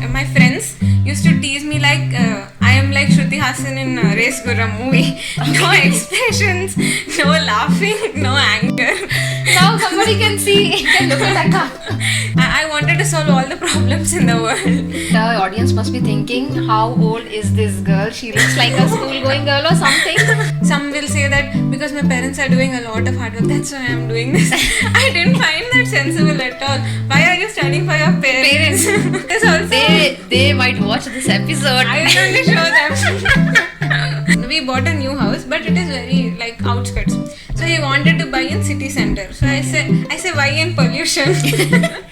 my friends used to tease me like I am like Shruti Hassan in Race Gurram movie. No expressions, no laughing, no anger. Now somebody can look at Akka. I wanted to solve all the problems in the world. The audience must be thinking, how old is this girl? She looks like a school-going girl or something. Some will say that because my parents are doing a lot of hard work, that's why I'm doing this. I didn't find that sensible at all. Why are you studying for your parents? This also They might watch this episode. I will only show them. We bought a new house, but it is very like outskirts. So he wanted to buy in city center. So I say why in pollution?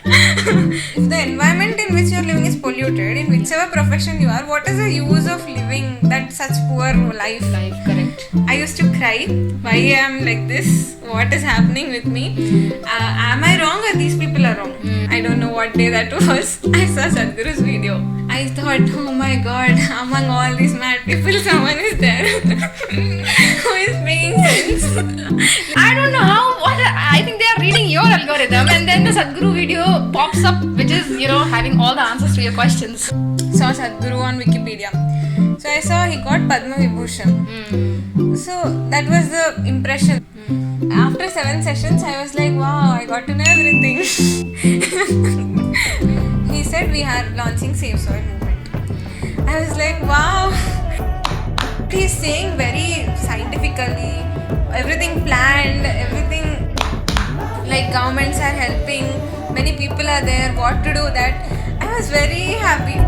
If the environment in which you are living is polluted, in whichever profession you are, what is the use of living that such poor life? Correct. I used to cry. Why I am like this? What is happening with me? Am I wrong or these people are wrong? I don't know what day that was. I saw Sadhguru's video. I thought, oh my god, among all these mad people, someone is there who is making sense. I don't know I think they are reading your algorithm and then the Sadhguru video pops up, which is, having all the answers to your questions. Saw Sadhguru on Wikipedia. So I saw he got Padma Vibhushan. So that was the impression. After 7 sessions, I was like, wow, I got to know everything. He said we are launching Save Soil movement. I was like, wow. He's saying very scientifically, everything planned, everything like governments are helping, many people are there, what to do that. I was very happy.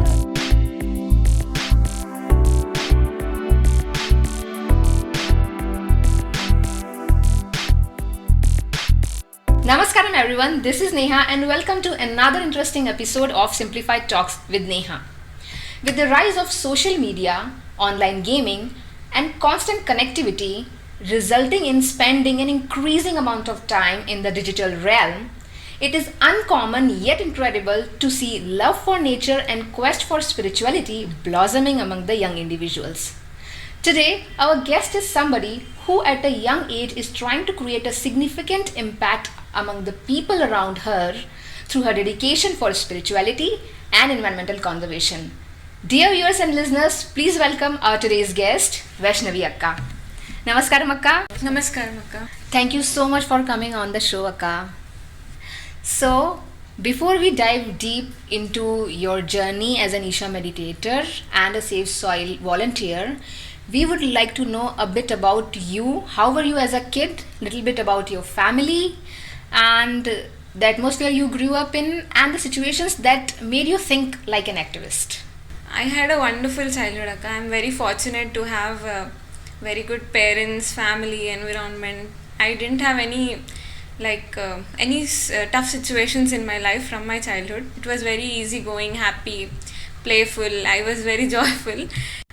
Namaskaram everyone, this is Neha and welcome to another interesting episode of Simplified Talks with Neha. With the rise of social media, online gaming and constant connectivity resulting in spending an increasing amount of time in the digital realm, it is uncommon yet incredible to see love for nature and quest for spirituality blossoming among the young individuals. Today, our guest is somebody who at a young age is trying to create a significant impact among the people around her through her dedication for spirituality and environmental conservation. Dear viewers and listeners, please welcome our today's guest, Vaishnavi Akka. Namaskaram Akka. Namaskaram Akka. Thank you so much for coming on the show, Akka. So, before we dive deep into your journey as an Isha meditator and a Save Soil volunteer, we would like to know a bit about you. How were you as a kid? Little bit about your family and the atmosphere you grew up in and the situations that made you think like an activist. I had a wonderful childhood, Akka. I'm very fortunate to have very good parents, family, environment. I didn't have any tough situations in my life from my childhood. It was very easygoing, happy, playful. I was very joyful.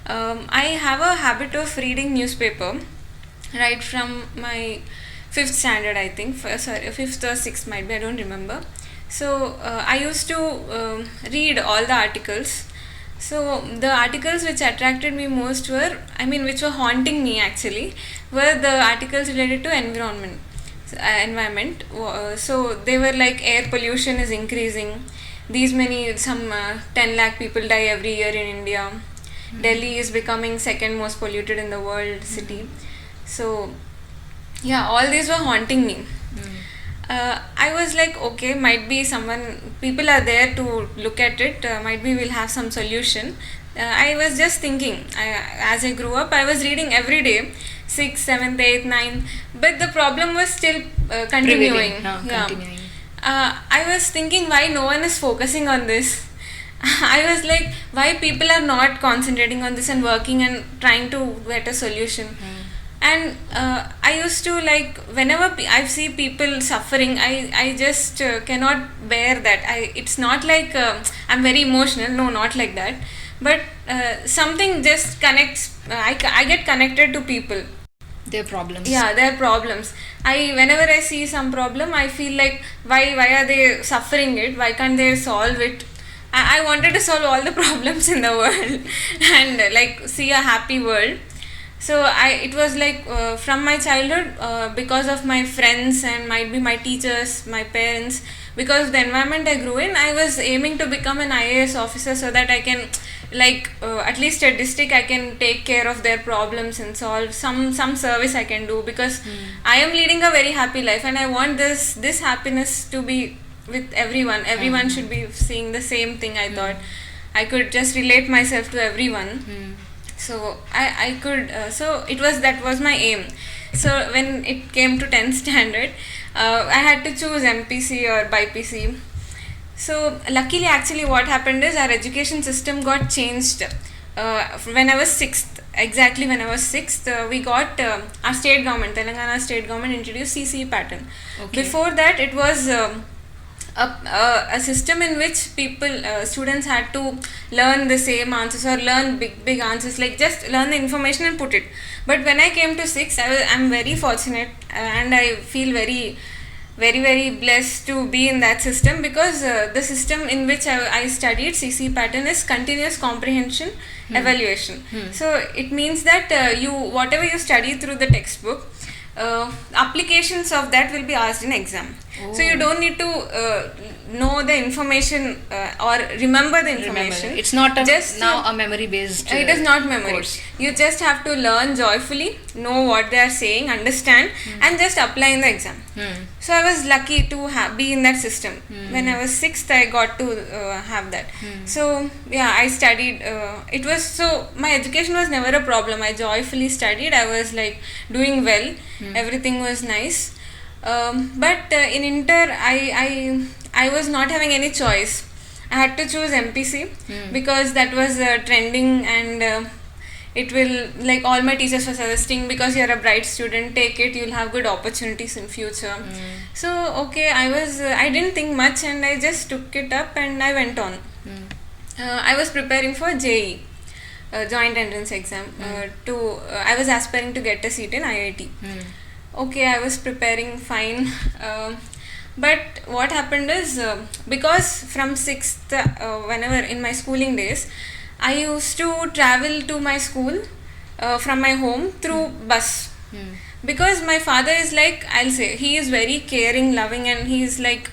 I have a habit of reading newspaper right from my 5th standard, I think. 5th or 6th might be, I don't remember. So I used to read all the articles. So the articles which attracted me most which were haunting me actually, were the articles related to environment. So they were like air pollution is increasing. Some 10 lakh people die every year in India. Delhi is becoming second most polluted in the world city. So yeah, all these were haunting me. I was like, okay, might be people are there to look at it, might be we'll have some solution. I was just thinking, as I grew up, I was reading every day, 6th, 7th, 8th, 9th, but the problem was still continuing. Continuing. I was thinking why no one is focusing on this. I was like, why people are not concentrating on this and working and trying to get a solution. And I used to whenever I see people suffering, I just cannot bear that. It's not like I'm very emotional, no, not like that. But something just connects, I get connected to people. Their problems. Yeah, their problems. Whenever I see some problem, I feel like, why are they suffering it? Why can't they solve it? I wanted to solve all the problems in the world and see a happy world. So it was like from my childhood, because of my friends and might be my teachers, my parents, because the environment I grew in, I was aiming to become an IAS officer so that I can, like, at least at district I can take care of their problems and solve some service I can do, because I am leading a very happy life and I want this happiness to be with everyone should be seeing the same thing. I thought I could just relate myself to everyone. So I could, so that was my aim. So when it came to 10th standard, I had to choose MPC or BIPC. So luckily, actually, what happened is our education system got changed when I was 6th. Exactly when I was 6th, we got our state government, Telangana state government, introduced CCE pattern. Okay. Before that, it was a system in which students had to learn the same answers or learn big answers, like just learn the information and put it. But when I came to 6th, I'm very fortunate and I feel very very blessed to be in that system, because the system in which I studied CC pattern is continuous comprehension evaluation. So it means that whatever you study through the textbook, applications of that will be asked in exam. So you don't need to know the information or remember the information. It's not just a memory based it is not memory course. You just have to learn joyfully, know what they are saying, understand, and just apply in the exam. So I was lucky to be in that system. When I was 6th, I got to have that. So yeah, I studied. It was, so my education was never a problem. I joyfully studied. I was like doing well. Everything was nice. But in inter, I was not having any choice. I had to choose MPC because that was trending, and it will, like, all my teachers were suggesting, because you're a bright student, take it, you'll have good opportunities in future. So okay, I didn't think much and I just took it up and I went on. I was preparing for JEE, joint entrance exam. I was aspiring to get a seat in IIT. Okay, I was preparing fine. But what happened is, because from 6th, whenever in my schooling days, I used to travel to my school from my home through bus. Because my father is like, I'll say, he is very caring, loving, and he is like,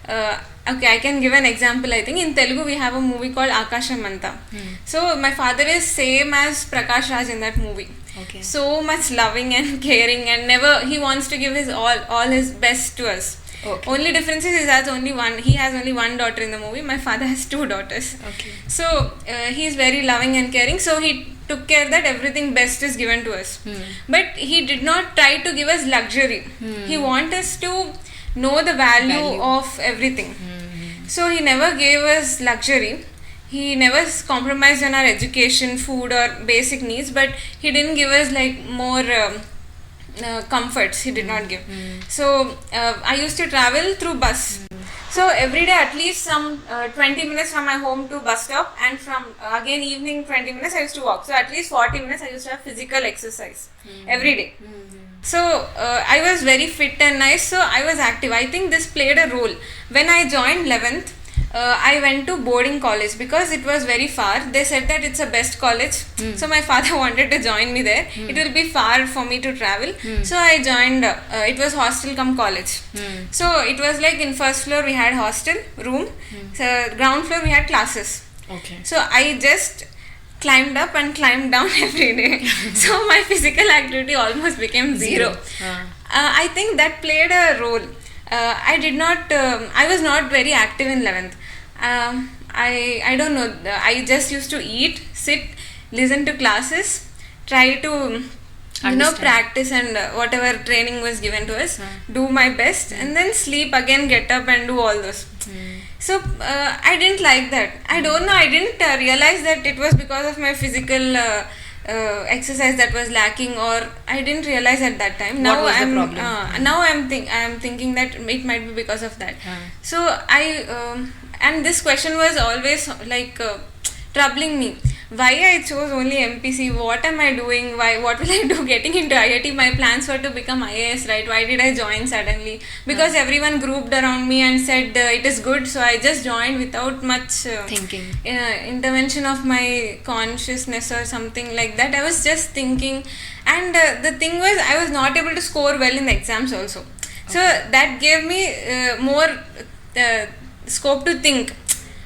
okay, I can give an example. I think in Telugu we have a movie called Akashamanta. So my father is same as Prakash Raj in that movie. Okay. So much loving and caring, and he wants to give his all his best to us. Okay. Only difference is he has only one daughter in the movie. My father has 2 daughters. Okay. So he is very loving and caring. So he took care that everything best is given to us. But he did not try to give us luxury. He wants us to know the value of everything. So he never gave us luxury. He never compromised on our education, food or basic needs, but he didn't give us like more comforts. He did not give. So I used to travel through bus. So every day at least some 20 minutes from my home to bus stop, and from again evening 20 minutes I used to walk. So at least 40 minutes I used to have physical exercise every day. So I was very fit and nice, so I was active. I think this played a role. When I joined 11th, I went to boarding college because it was very far. They said that it's a best college. So my father wanted to join me there. It will be far for me to travel. So I joined, it was hostel cum college. So it was like in first floor we had hostel room. So ground floor we had classes. Okay. So I just climbed up and climbed down every day. So my physical activity almost became zero. I think that played a role. I was not very active in 11th. I don't know. I just used to eat, sit, listen to classes, try to practice, and whatever training was given to us, do my best, and then sleep again, get up and do all those. So I didn't like that. I don't know. I didn't realize that it was because of my physical exercise that was lacking, or I didn't realize at that time. What was the problem? Now I'm thinking that it might be because of that. So and this question was always like troubling me. why I chose only MPC, what am I doing, what will I do getting into IIT. My plans were to become IAS, right? Why did I join suddenly? Because everyone grouped around me and said it is good, so I just joined without much thinking, intervention of my consciousness or something like that. I was just thinking, and the thing was, I was not able to score well in the exams also. So that gave me more scope to think.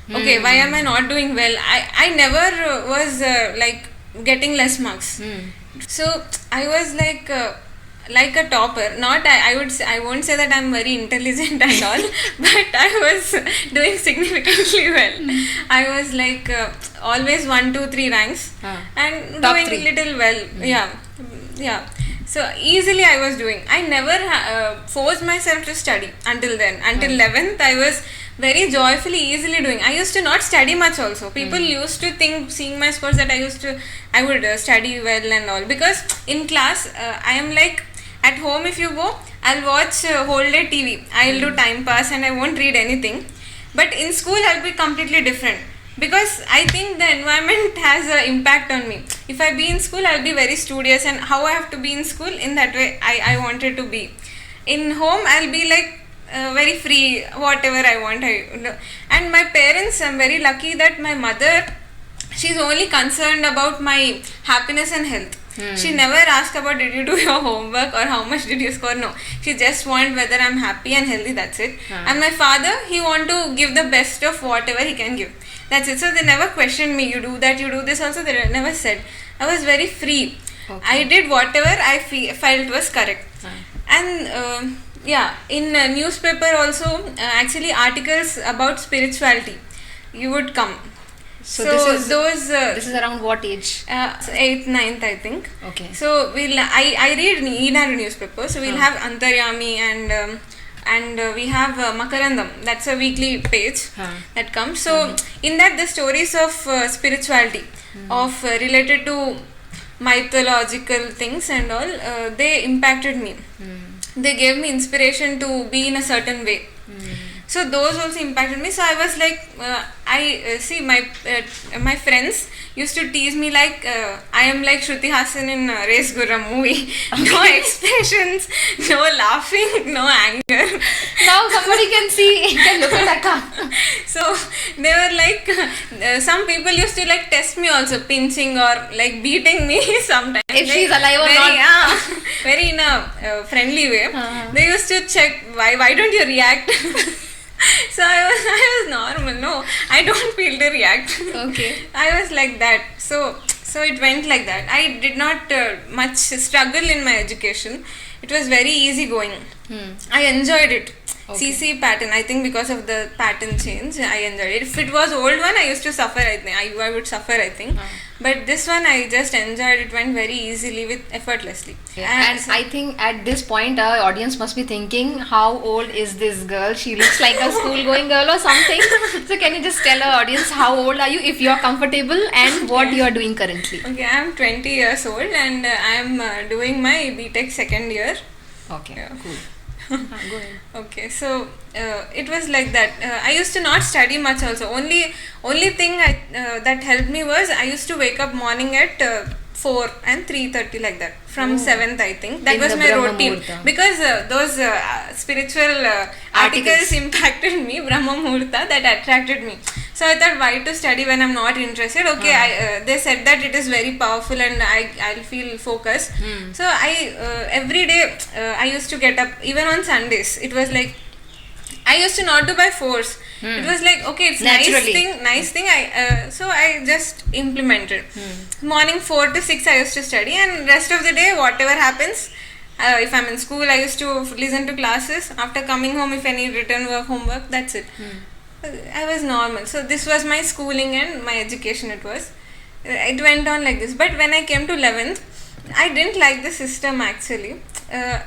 Okay, why am I not doing well? I never was like getting less marks. So I was like a topper. Not I won't say that I'm very intelligent and all, but I was doing significantly well. I was like always 1, 2, 3 ranks and Top doing 3. little well. Yeah. So easily I was doing. I never forced myself to study until then. Until 11th, I was very joyfully, easily doing. I used to not study much also. People used to think, seeing my scores, that I would study well and all. Because in class, I am like, at home if you go, I'll watch whole day TV. I'll do time pass and I won't read anything. But in school, I'll be completely different. Because I think the environment has an impact on me. If I be in school, I'll be very studious, and how I have to be in school, in that way I wanted to be. In home, I'll be like very free, whatever I want. And my parents, I'm very lucky that my mother, she's only concerned about my happiness and health. She never asked about did you do your homework or how much did you score. No, she just want whether I'm happy and healthy, that's it. And my father, he want to give the best of whatever he can give. That's it. So they never questioned me, you do that, you do this also. They never said. I was very free. Okay. I did whatever I felt was correct. And in newspaper also, actually articles about spirituality, you would come. So this is around what age? 8th, 9th, I think. Okay. So I read Eenadu newspaper. So we'll have Antaryami and we have Makarandam. That's a weekly page that comes. So in that, the stories of spirituality, of related to mythological things and all, they impacted me. They gave me inspiration to be in a certain way. So those also impacted me. So I was like, my friends used to tease me like I am like Shruti Hassan in Race Gurram movie. No expressions, no laughing, no anger. Now somebody can look at Akka. So they were like, some people used to like test me also, pinching or like beating me sometimes. If like, she's alive or not. Very in a friendly way. They used to check, why don't you react? So I was normal. No, I don't feel to react. Okay. I was like that. So it went like that. I did not much struggle in my education. It was very easy going. I enjoyed it. Okay. CC pattern, I think because of the pattern change, I enjoyed it. If it was old one, I used to suffer, I think. I would suffer, I think. But this one, I just enjoyed it. Went very easily, with effortlessly. And I think at this point, our audience must be thinking, how old is this girl? She looks like a school-going girl or something. So can you just tell our audience how old are you, if you are comfortable, and what you are doing currently? Okay, I am 20 years old and I am doing my BTech second year. Okay, cool. Go ahead. Okay, so it was like that. I used to not study much also. Only thing that helped me was I used to wake up morning at 4 and 3:30 like that. From 7th, I think. That was my routine. Because those spiritual articles impacted me, Brahma Muhurta, that attracted me. So I thought, why to study when I'm not interested? Okay, they said that it is very powerful and I'll feel focused. So every day I used to get up, even on Sundays. It was like, I used to not do by force. It was like, okay, it's nice thing. So I just implemented. Morning 4 to 6 I used to study, and rest of the day, whatever happens, if I'm in school, I used to listen to classes. After coming home, if any written work, homework, that's it. I was normal. So this was my schooling and my education. It went on like this. But when I came to 11th, I didn't like the system actually.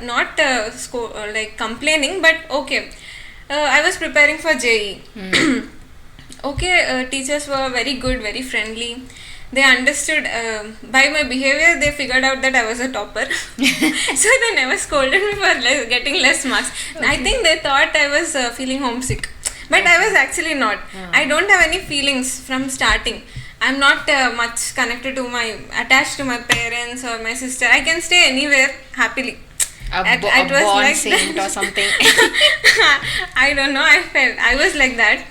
Not like complaining, but okay. I was preparing for JE. Okay, teachers were very good, very friendly. They understood by my behavior. They figured out that I was a topper. So they never scolded me for getting less marks. Okay. I think they thought I was feeling homesick, but I was actually not. I don't have any feelings from starting. I'm not much attached to my parents or my sister. I can stay anywhere happily. A born saint or something. I don't know. I was like that.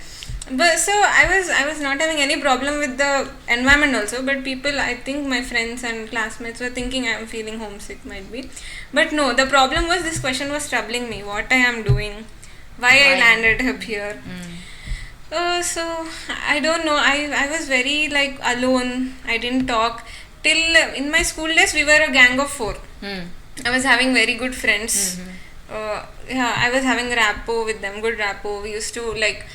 But so I was not having any problem with the environment also. But people, I think my friends and classmates were thinking I am feeling homesick, might be. But no, the problem was this question was troubling me. What I am doing, why I landed up here. So I don't know. I was very like alone. I didn't talk till in my school days. We were a gang of 4. I was having very good friends. I was having rapport with them, good rapport. We used to like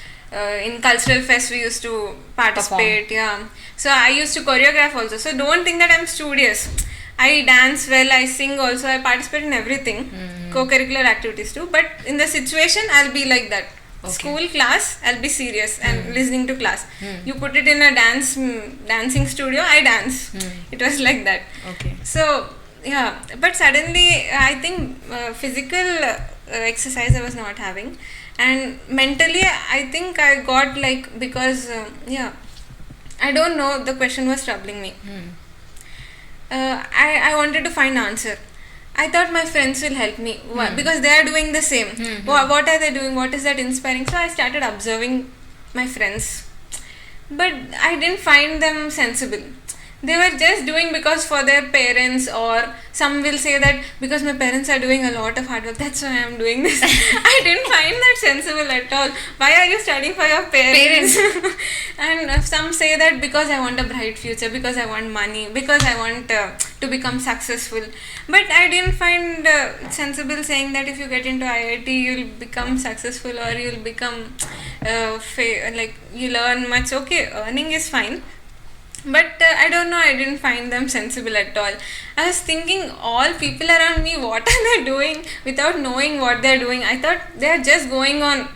in cultural fest we used to participate. Perform. Yeah. So I used to choreograph also. So don't think that I'm studious. I dance well, I sing also, I participate in everything, co-curricular activities too. But in the situation, I'll be like that. Okay. School class, I'll be serious and listening to class. You put it in a dancing studio, I dance. It was like that. Okay. So yeah, but suddenly I think physical exercise I was not having, and mentally I think I got like because I don't know. The question was troubling me. I wanted to find answer. I thought my friends will help me because they are doing the same. What are they doing? What is that inspiring? So I started observing my friends, but I didn't find them sensible. They were just doing because for their parents, or some will say that because my parents are doing a lot of hard work, that's why I am doing this. I didn't find that sensible at all. Why are you studying for your parents? And some say that because I want a bright future, because I want money, because I want to become successful. But I didn't find sensible saying that if you get into IIT, you'll become successful or you'll become like you'll earn much. Okay, earning is fine. But I don't know, I didn't find them sensible at all. I was thinking all people around me, what are they doing without knowing what they're doing? I thought they're just going on,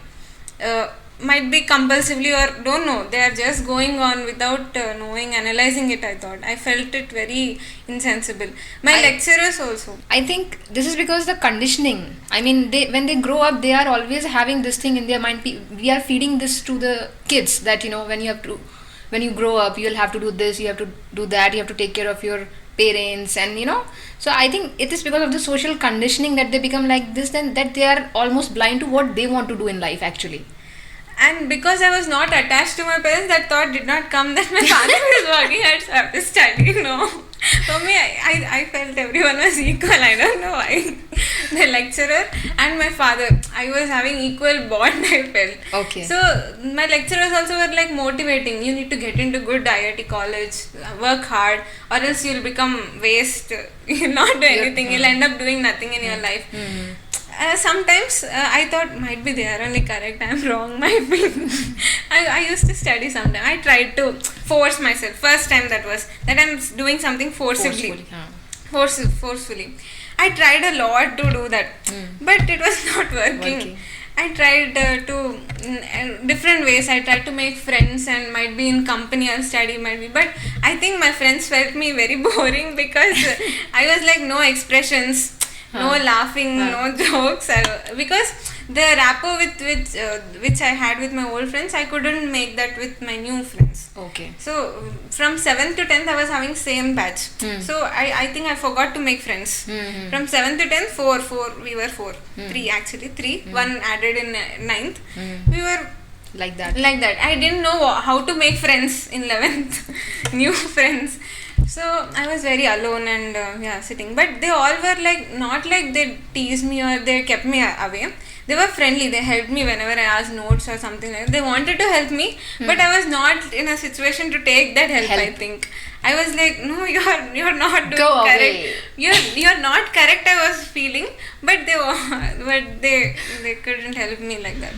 might be compulsively or don't know. They're just going on without knowing, analyzing it, I thought. I felt it very insensible. My lecturers also. I think this is because the conditioning. I mean, when they grow up, they are always having this thing in their mind. We are feeding this to the kids that, when you grow up, you'll have to do this, you have to do that, you have to take care of your parents, and so I think it is because of the social conditioning that they become like this, then that they are almost blind to what they want to do in life actually. And because I was not attached to my parents, that thought did not come that my father was working hard, so I have to study. No. For me, I felt everyone was equal. I don't know why. The lecturer and my father, I was having equal bond, I felt. Okay. So my lecturers also were like motivating. You need to get into good IIT college, work hard, or else you'll become waste. You'll not do anything. You'll end up doing nothing in your life. Sometimes I thought might be they are only correct, I am wrong, might be. I used to study sometimes. I tried to force myself. First time that I am doing something forcibly. Forcefully. I tried a lot to do that, but it was not working. I tried different ways. I tried to make friends and might be in company I'll study, might be. But I think my friends felt me very boring because I was like no expressions. No laughing, no jokes, because the rapport which I had with my old friends, I couldn't make that with my new friends. Okay. So from 7th to 10th, I was having same batch. So I think I forgot to make friends. From 7th to 10th, we were 4. 3 actually, 3. One added in 9th. We were like that. I didn't know how to make friends in 11th. New friends. So I was very alone and sitting. But they all were like, not like they teased me or they kept me away. They were friendly. They helped me whenever I asked notes or something like that. They wanted to help me, but I was not in a situation to take that help. I think. I was like, no, you're not doing Go correct. Away. You're not correct, I was feeling. But they couldn't help me like that.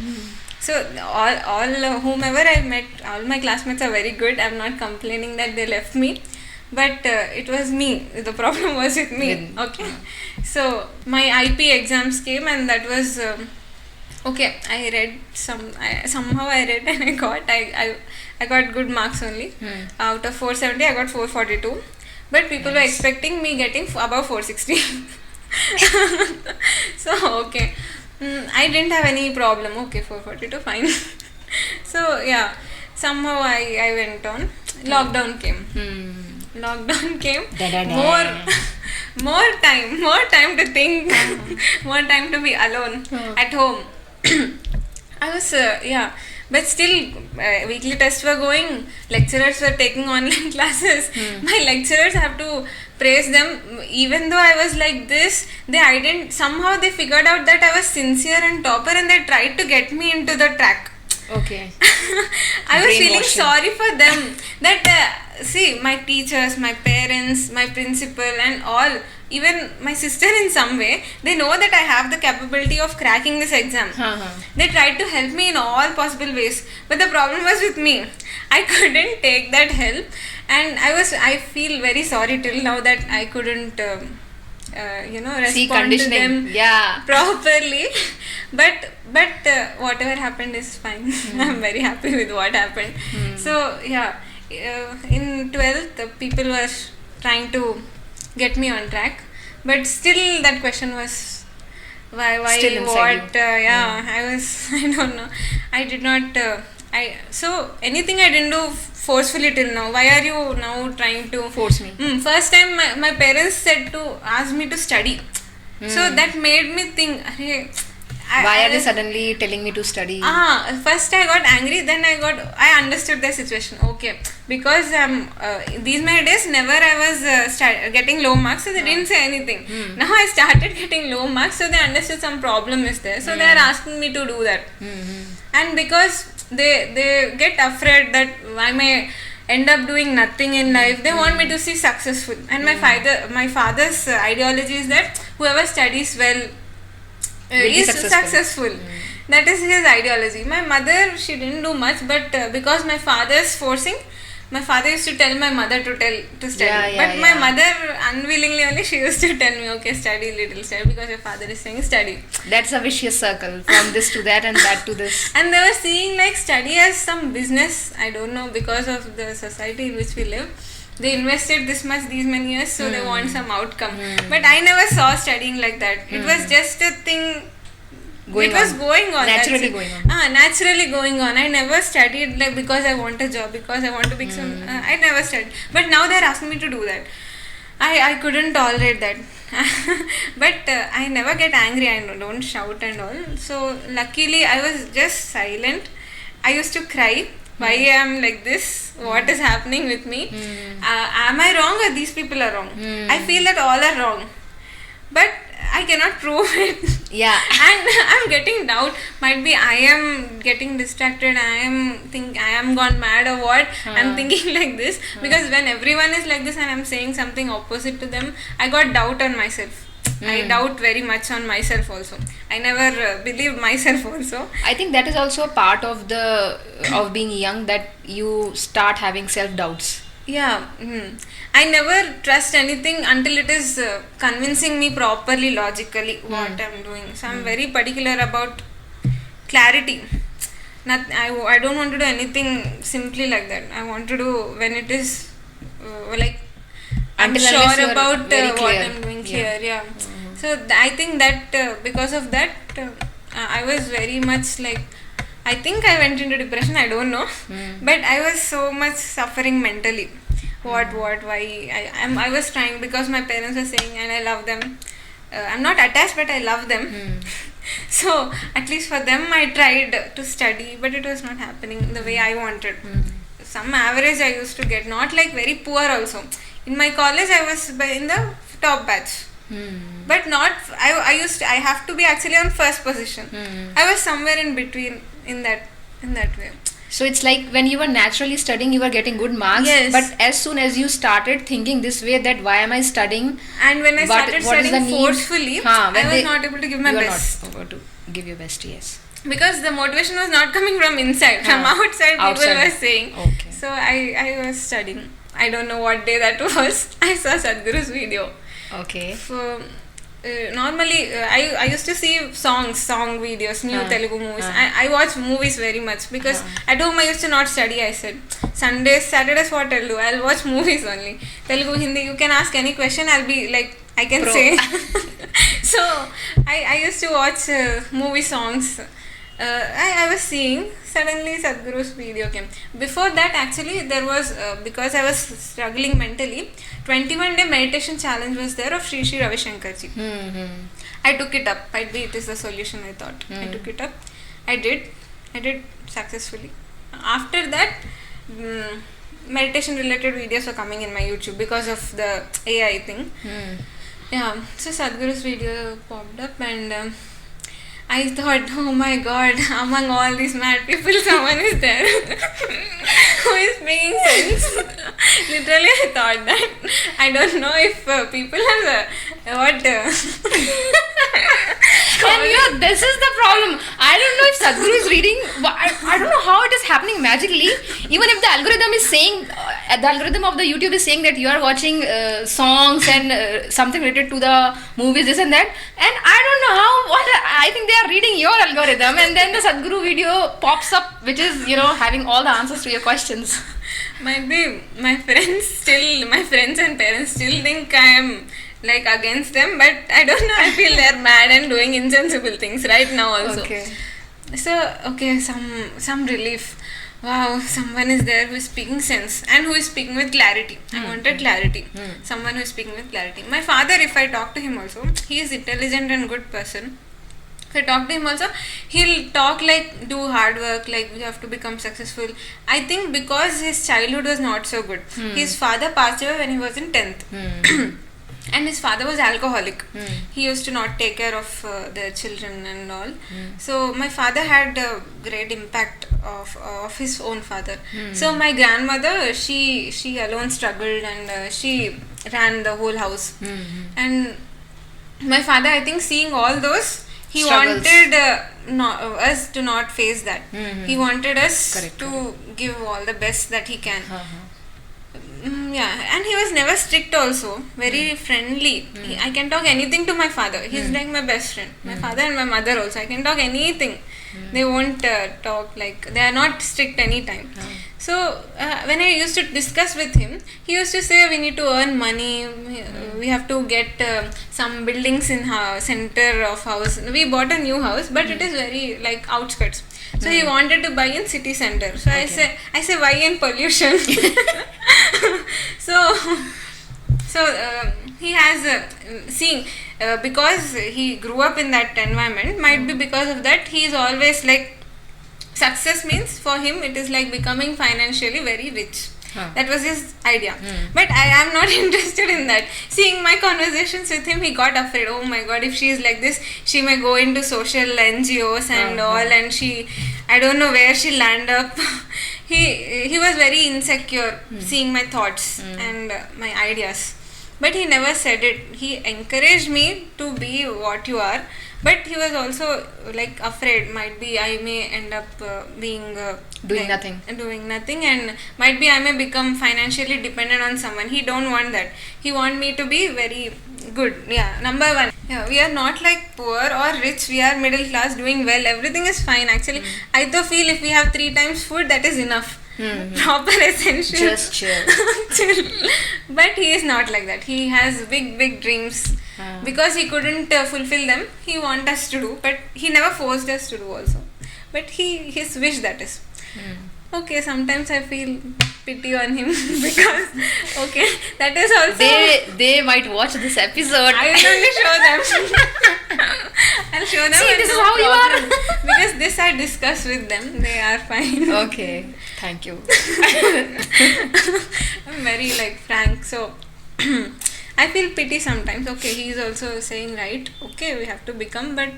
So all whomever I met, all my classmates are very good. I'm not complaining that they left me. But it was me. The problem was with me. Okay. So my IP exams came and that was okay. I read somehow I read and I got good marks only. Out of 470, I got 442. But people were expecting me getting above 460. So okay, I didn't have any problem. Okay, 442, fine. So yeah, somehow I went on. Lockdown came. Lockdown came. More time to think, more time to be alone at home. I was but still weekly tests were going, lecturers were taking online classes. My lecturers, have to praise them. Even though I was like this, somehow they figured out that I was sincere and topper, and they tried to get me into the track. Okay. I was feeling sorry for them. That see, my teachers, my parents, my principal, and all, even my sister in some way, they know that I have the capability of cracking this exam. They tried to help me in all possible ways, but the problem was with me. I couldn't take that help, and I feel very sorry till now that I couldn't respond to them properly. But whatever happened is fine. I'm very happy with what happened. So in 12th, people were trying to get me on track, but still that question was why still what I don't know. I did not so anything I didn't do forcefully till now. Why are you now trying to force me? First time my parents asked me to study, so that made me think, why are they suddenly telling me to study? First I got angry, then I understood the situation. Okay, because these many days never I was getting low marks, so they didn't say anything. Now I started getting low marks, so they understood some problem is there, so they are asking me to do that. And because they get afraid that I may end up doing nothing in life, they want me to see successful. And my father's ideology is that whoever studies well is successful. That is his ideology. My mother, she didn't do much, but because my father's forcing, my father used to tell my mother to study. My mother unwillingly only, she used to tell me, okay, study, because your father is saying study. That's a vicious circle, from this to that and that to this. And they were seeing like study as some business. I don't know, because of the society in which we live. They invested this much, these many years, so they want some outcome. But I never saw studying like that. It was just a thing. Going on. Naturally going on. I never studied like because I want a job, because I want to be some. I never studied. But now they're asking me to do that. I couldn't tolerate that. But I never get angry. I don't shout and all. So luckily I was just silent. I used to cry. Why I am like this? What is happening with me? Am I wrong or these people are wrong? I feel that all are wrong, but I cannot prove it. And I'm getting doubt. Might be I am getting distracted. I am gone mad or what? I'm thinking like this because when everyone is like this and I'm saying something opposite to them, I got doubt on myself. I doubt very much on myself also. I never believe myself also. I think that is also a part of being young, that you start having self-doubts. I never trust anything until it is convincing me properly, logically what I'm doing. So I'm very particular about clarity. I don't want to do anything simply like that. I want to do when it is I'm sure about what I'm doing clear. So I think that because of that I was very much like, I think I went into depression, I don't know, but I was so much suffering mentally. Why I was trying, because my parents were saying, and I love them, I'm not attached but I love them. So at least for them I tried to study, but it was not happening the way I wanted. Some average I used to get, not like very poor also. In my college I was in the top batch, but not I have to be actually on first position. I was somewhere in between in that way. So it's like when you were naturally studying, you were getting good marks. Yes. But as soon as you started thinking this way, that why am I studying? And when I started studying forcefully, I was not able to give my best. You were not able to give your best, yes. Because the motivation was not coming from inside. From outside people were saying. Okay. So I was studying. I don't know what day that was. I saw Sadhguru's video. Okay. So normally I used to see song videos, new Telugu movies. I watch movies very much because at home I used to not study. I said Sundays, Saturdays, what I'll do, I'll watch movies only. Telugu, Hindi, you can ask any question, I'll be like, I can say. So I used to watch movie songs. I was seeing, suddenly Sadhguru's video came. Before that, actually, there was, because I was struggling mentally, 21-day meditation challenge was there of Sri Sri Ravi Shankar ji. I took it up. Might be it is the solution, I thought. I took it up. I did successfully. After that, meditation related videos were coming in my YouTube because of the AI thing. Yeah, so Sadhguru's video popped up, and I thought, oh my god, among all these mad people, someone is there who is making sense. Literally, I thought that. I don't know if people are And this is the problem. I don't know if Sadhguru is reading. I don't know how it is happening magically. Even if the algorithm is saying, the algorithm of the YouTube is saying that you are watching songs and something related to the movies, this and that. And I don't know how. I think they are reading your algorithm, and then the Sadhguru video pops up, which is having all the answers to your questions. Might be my friends and parents still think I am like against them, but I don't know. I feel they're mad and doing insensible things right now also. Okay. So some relief. Wow, someone is there who is speaking sense and who is speaking with clarity. I wanted clarity. Someone who is speaking with clarity. My father, if I talk to him also, he is intelligent and good person. If I talk to him also, he'll talk like do hard work, like we have to become successful. I think because his childhood was not so good. His father passed away when he was in 10th. And his father was alcoholic. He used to not take care of the children and all. So my father had a great impact of his own father. So my grandmother, she alone struggled, and she ran the whole house. And my father, I think, seeing all those, he struggles. wanted us to not face that. He wanted us to give all the best that he can. Yeah, and he was never strict also, very friendly. I can talk anything to my father. He's like my best friend. My father and my mother also. I can talk anything. They won't talk like, they are not strict anytime. So when I used to discuss with him, he used to say we need to earn money, we have to get some buildings in center of house. We bought a new house, but it is very like outskirts. So he wanted to buy in city center. So I say why in pollution? So he has seeing because he grew up in that environment. Might be because of that he is always like, success means for him it is like becoming financially very rich. That was his idea. But I am not interested in that. Seeing my conversations with him, he got afraid. Oh my god, if she is like this, she may go into social NGOs and all, and I don't know where she'll land up. He was very insecure seeing my thoughts and my ideas. But he never said it. He encouraged me to be what you are. But he was also like afraid. Might be I may end up being doing nothing, and might be I may become financially dependent on someone. He don't want that. He want me to be very good. Yeah, number one. Yeah, we are not like poor or rich. We are middle class, doing well. Everything is fine. Actually, I though feel if we have 3 times food, that is enough. Proper essential. Just chill. But he is not like that. He has big dreams. Because he couldn't fulfill them, he want us to do, but he never forced us to do also. But his wish, that is. Okay, sometimes I feel pity on him because that is also they might watch this episode. I will only show them. I'll show them. See, this is how problem. you are. Because this I discuss with them. They are fine. Okay, thank you. I'm very like frank, so I feel pity sometimes. Okay, he is also saying right. Okay, we have to become, but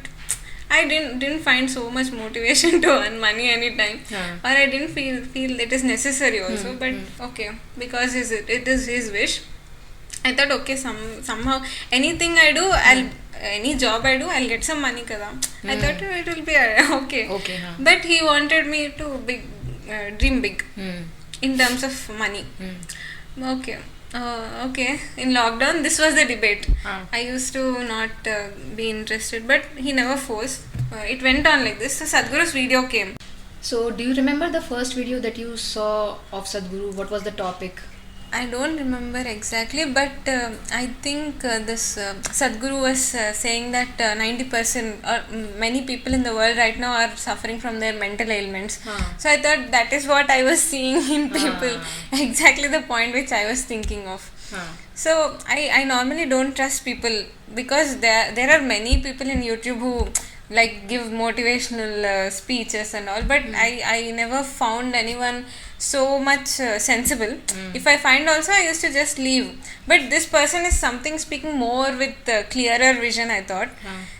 I didn't find so much motivation to earn money anytime, or I didn't feel it is necessary also. But okay, because it is his wish. I thought okay, somehow anything I do, any job I do, I'll get some money kada. I thought it will be okay. Okay. But he wanted me to dream big in terms of money. Okay. Okay, in lockdown, this was the debate. I used to not be interested, but he never forced. It went on like this. So Sadhguru's video came. So, do you remember the first video that you saw of Sadhguru? What was the topic? I don't remember exactly, but I think this Sadhguru was saying that 90% or many people in the world right now are suffering from their mental ailments. So I thought that is what I was seeing in people, exactly the point which I was thinking of. So I normally don't trust people because there are many people in YouTube who like give motivational speeches and all, but I never found anyone so much sensible. If I find also, I used to just leave, but this person is something speaking more with clearer vision, I thought.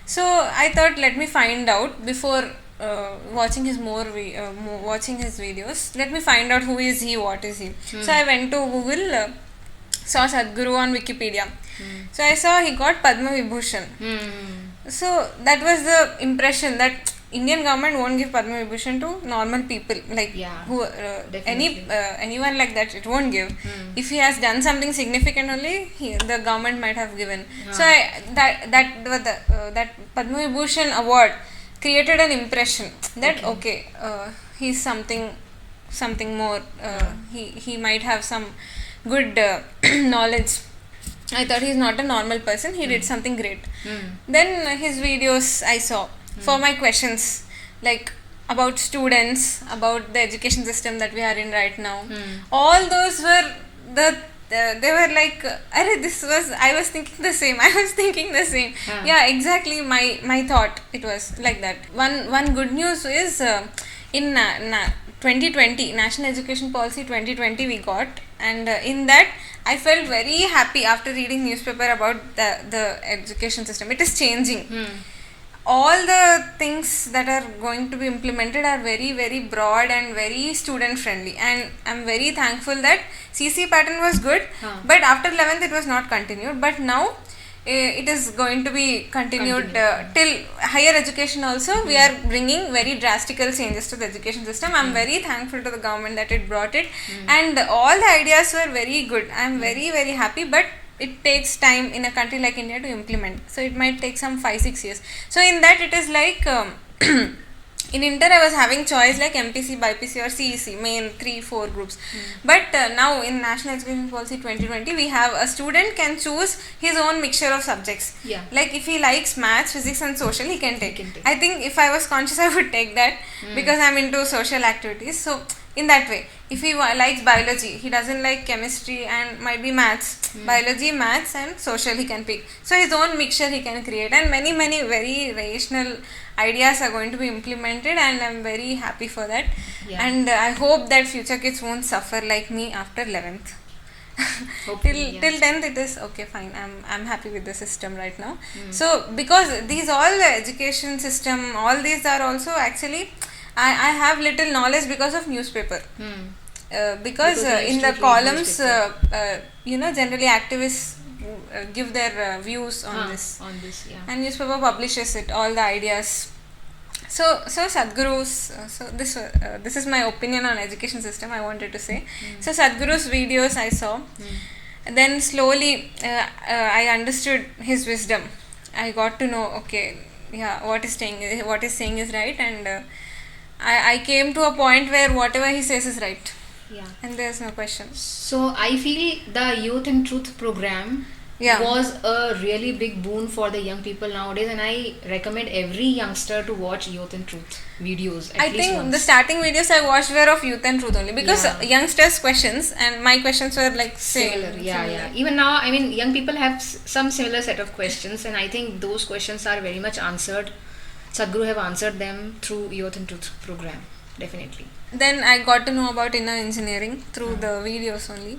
So I thought, let me find out before watching his watching his videos. Let me find out who is he, what is he. So I went to Google, saw Sadhguru on Wikipedia. So I saw he got Padma Vibhushan. So that was the impression that Indian government won't give Padma Vibhushan to normal people, like who anyone like that. It won't give. If he has done something significant, only the government might have given. So that Padma Vibhushan award created an impression that he's something more. He might have some good knowledge. I thought he's not a normal person. He did something great. Then his videos I saw for my questions, like about students, about the education system that we are in right now. All those were they were like, I was thinking the same. Yeah, exactly my thought. It was like that. One good news is in 2020 National Education Policy 2020 we got, and in that I felt very happy after reading newspaper about the education system. It is changing. All the things that are going to be implemented are very, very broad and very student friendly, and I'm very thankful that CC pattern was good, but after 11th it was not continued, but now it is going to be continued till higher education also. We are bringing very drastical changes to the education system. I'm very thankful to the government that it brought it, and all the ideas were very good. I'm very, very happy, but it takes time in a country like India to implement, so it might take some 5-6 years. So in that it is like in Inter I was having choice like MPC, BIPC or CEC, main 3-4 groups. But now in National Education Policy 2020 we have a student can choose his own mixture of subjects. Like if he likes maths, physics and social, he can take. I think if I was conscious I would take that because I'm into social activities. So in that way, if he likes biology, he doesn't like chemistry and might be maths, biology, maths and social he can pick. So his own mixture he can create, and many very rational ideas are going to be implemented, and I'm very happy for that. And I hope that future kids won't suffer like me after 11th. till 10th it is okay, fine. I'm happy with the system right now. So because these all the education system, all these are also actually I have little knowledge because of newspaper. Because in the columns generally activists give their views on this, and newspaper publishes it, all the ideas. So Sadhguru's this is my opinion on education system, I wanted to say. So Sadhguru's videos I saw, then slowly I understood his wisdom. I got to know what is saying is right, and I came to a point where whatever he says is right. And there's no question. So I feel the Youth and Truth program was a really big boon for the young people nowadays, and I recommend every youngster to watch Youth and Truth videos. I think the starting videos I watched were of Youth and Truth only, because youngsters' questions and my questions were like similar. Even now, I mean, young people have some similar set of questions, and I think those questions are very much answered. Sadhguru have answered them through Youth and Truth program, definitely. Then I got to know about inner engineering through the videos only.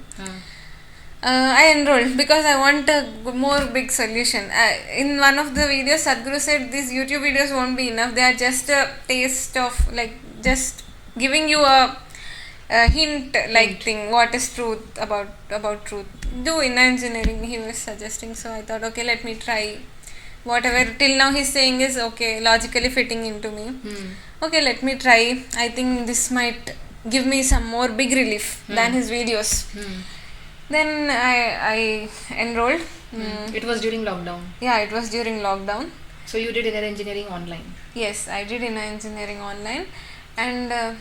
I enrolled because I want a more big solution. In one of the videos, Sadhguru said these YouTube videos won't be enough. They are just a taste of, like, just giving you a hint thing. What is truth about truth? Do inner engineering, he was suggesting. So I thought, okay, let me try. Whatever till now he's saying is okay, logically fitting into me. Okay, let me try. I think this might give me some more big relief than his videos. Then I enrolled. It was during lockdown. Yeah, it was during lockdown. So you did inner engineering online? Yes, I did inner engineering online, and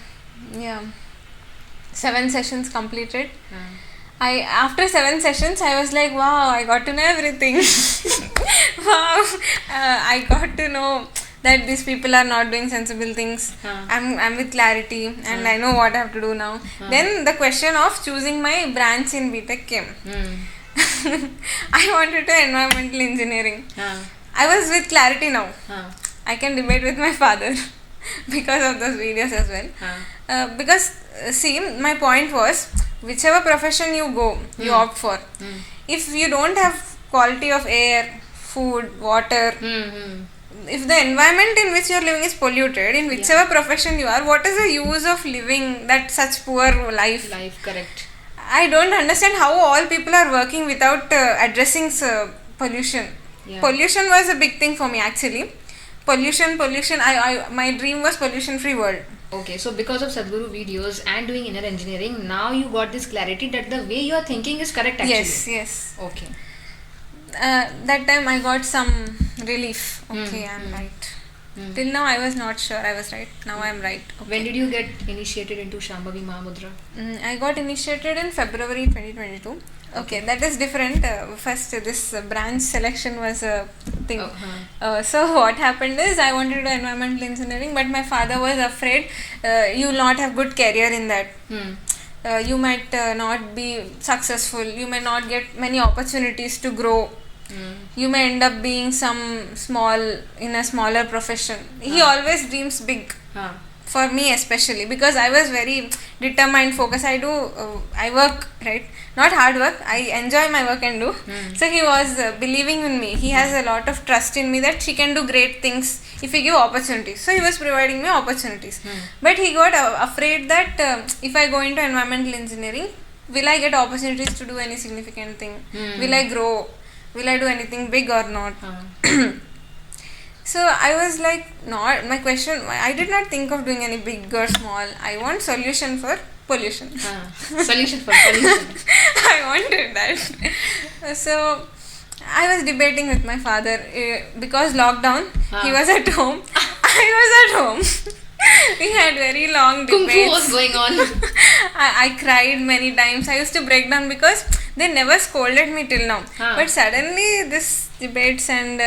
7 sessions completed. After 7 sessions, I was like, wow, I got to know everything. Wow, I got to know that these people are not doing sensible things. I'm with clarity and I know what I have to do now. Then the question of choosing my branch in BTech came. I wanted to environmental engineering. I was with clarity now. I can debate with my father because of those videos as well. Because see, my point was, whichever profession you go, you opt for. If you don't have quality of air, food, water, if the environment in which you are living is polluted, in whichever profession you are, what is the use of living that such poor life? Correct. I don't understand how all people are working without addressing pollution. Pollution was a big thing for me actually. Pollution. My dream was pollution-free world. Okay, so because of Sadhguru videos and doing inner engineering, now you got this clarity that the way you are thinking is correct actually. Yes. Okay. That time I got some relief. Okay, I'm right. Till now I was not sure I was right. Now I'm right. Okay. When did you get initiated into Shambhavi Mahamudra? I got initiated in February 2022. Okay, that is different. First, this branch selection was a thing. So what happened is, I wanted to do environmental engineering, but my father was afraid you will not have good career in that. You might not be successful. You may not get many opportunities to grow. You may end up being in a smaller profession. He always dreams big. For me especially, because I was very determined, focused. I work, right? Not hard work. I enjoy my work and do. So he was believing in me. He has a lot of trust in me that she can do great things if you give opportunities. So he was providing me opportunities. But he got afraid that if I go into environmental engineering, will I get opportunities to do any significant thing? Will I grow? Will I do anything big or not? So I was like, not my question. I did not think of doing any big or small. I want solution for pollution. Solution for pollution. I wanted that. So I was debating with my father because lockdown. He was at home. I was at home. We had very long debates. Kung Fu was going on. I cried many times. I used to break down because they never scolded me till now. But suddenly this debates and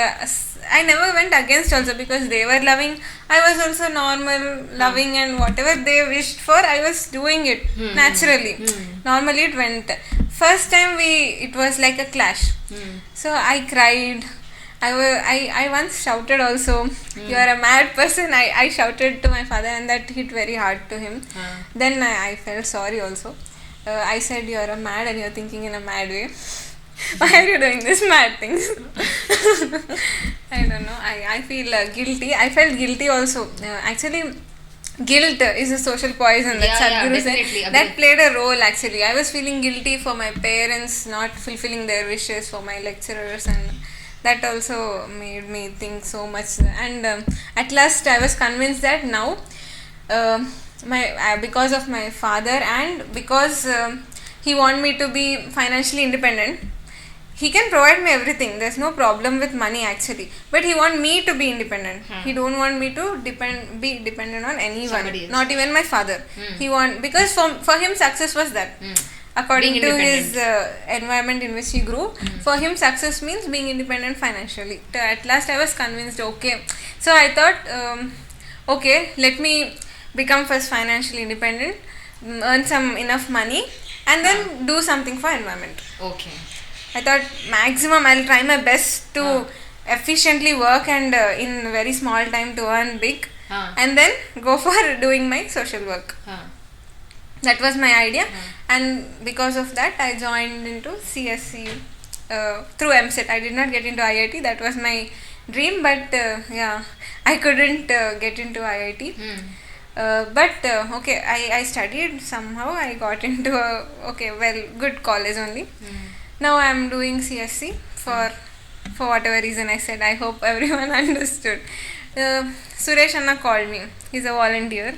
I never went against also, because they were loving. I was also normal, loving, and whatever they wished for, I was doing it naturally. Normally it went. First time it was like a clash. So I cried. I once shouted also, you are a mad person. I shouted to my father, and that hit very hard to him. Then I felt sorry also. I said, you are a mad and you are thinking in a mad way. Why are you doing this mad things? I don't know. I feel guilty. I felt guilty also. Actually, guilt is a social poison that Sadhguru said. That played a role actually. I was feeling guilty for my parents not fulfilling their wishes, for my lecturers, and that also made me think so much. And at last I was convinced that now because of my father and because he want me to be financially independent. He can provide me everything. There's no problem with money actually. But he want me to be independent. He don't want me to be dependent on anyone. Not even my father. He because for him success was that. According to his environment in which he grew, for him success means being independent financially. At last I was convinced, okay. So I thought, okay, let me become first financially independent, earn some enough money, and then do something for environment. Okay. I thought maximum I'll try my best to efficiently work and in very small time to earn big, and then go for doing my social work. That was my idea, and because of that I joined into CSC through MSET. I did not get into IIT. That was my dream, but I couldn't get into IIT. But okay, I studied somehow. I got into a good college only. Now I am doing CSC for whatever reason I said. I hope everyone understood. Suresh Anna called me. He's a volunteer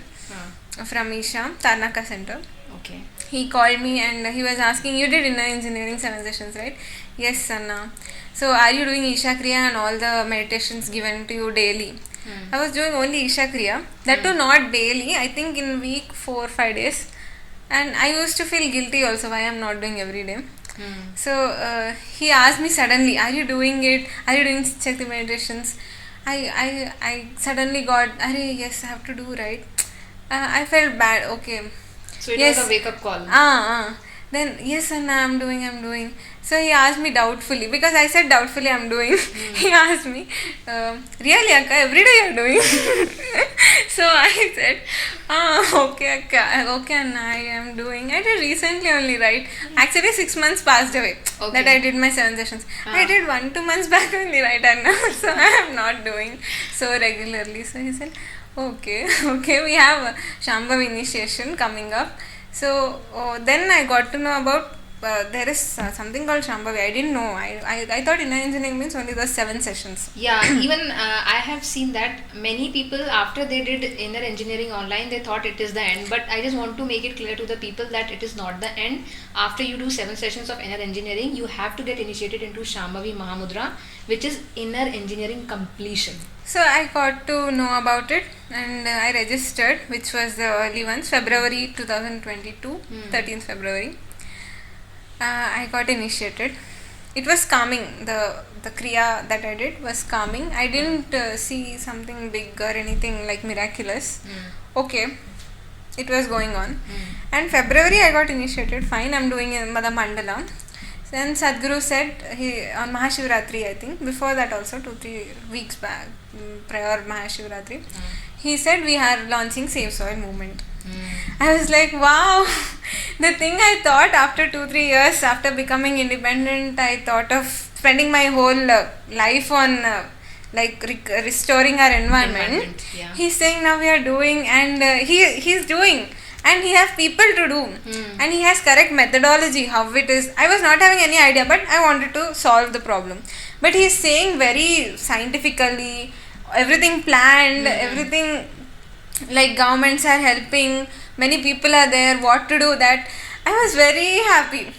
from Isha, Tarnaka Center. Okay. He called me and he was asking, you did inner engineering 7 sessions, right? Yes, Anna. So are you doing Isha Kriya and all the meditations given to you daily? I was doing only Isha Kriya. That too not daily. I think in week 4 or 5 days. And I used to feel guilty also why I'm not doing every day. So he asked me suddenly, "Are you doing it? Are you doing check the meditations?" I suddenly got, yes, I have to do, right? I felt bad. Okay. So it Yes. was a wake up call. Then yes, and I'm doing. So he asked me doubtfully, because I said doubtfully I'm doing. He asked me, really, Akka, every day you're doing? So I said, okay, Akka, okay, and I am doing. I did recently only, right? Actually, 6 months passed away that I did my 7 sessions. I did 1-2 months back only, right? And now, so I am not doing so regularly. So he said, okay, we have a Shambhav initiation coming up. So then I got to know about there is something called Shambhavi. I didn't know. I thought inner engineering means only those 7 sessions. Yeah, even I have seen that many people, after they did inner engineering online, they thought it is the end. But I just want to make it clear to the people that it is not the end. After you do 7 sessions of inner engineering, you have to get initiated into Shambhavi Mahamudra, which is inner engineering completion. So I got to know about it, and I registered, which was the early ones, February 2022, 13th February. I got initiated. It was calming. The kriya that I did was calming. I didn't see something big or anything like miraculous. Okay, it was going on. And February I got initiated. Fine, I'm doing the Mandala. Then Sadhguru said, on Mahashivratri, I think, before that also, 2-3 weeks back, prior Mahashivratri, he said we are launching Save Soil movement. I was like, wow, the thing I thought after 2-3 years, after becoming independent, I thought of spending my whole life on restoring our environment. Yeah. He's saying now we are doing, and he's doing. And he has people to do, and he has correct methodology how it is. I was not having any idea, but I wanted to solve the problem. But he is saying very scientifically, everything planned, everything, like governments are helping, many people are there, what to do, that. I was very happy.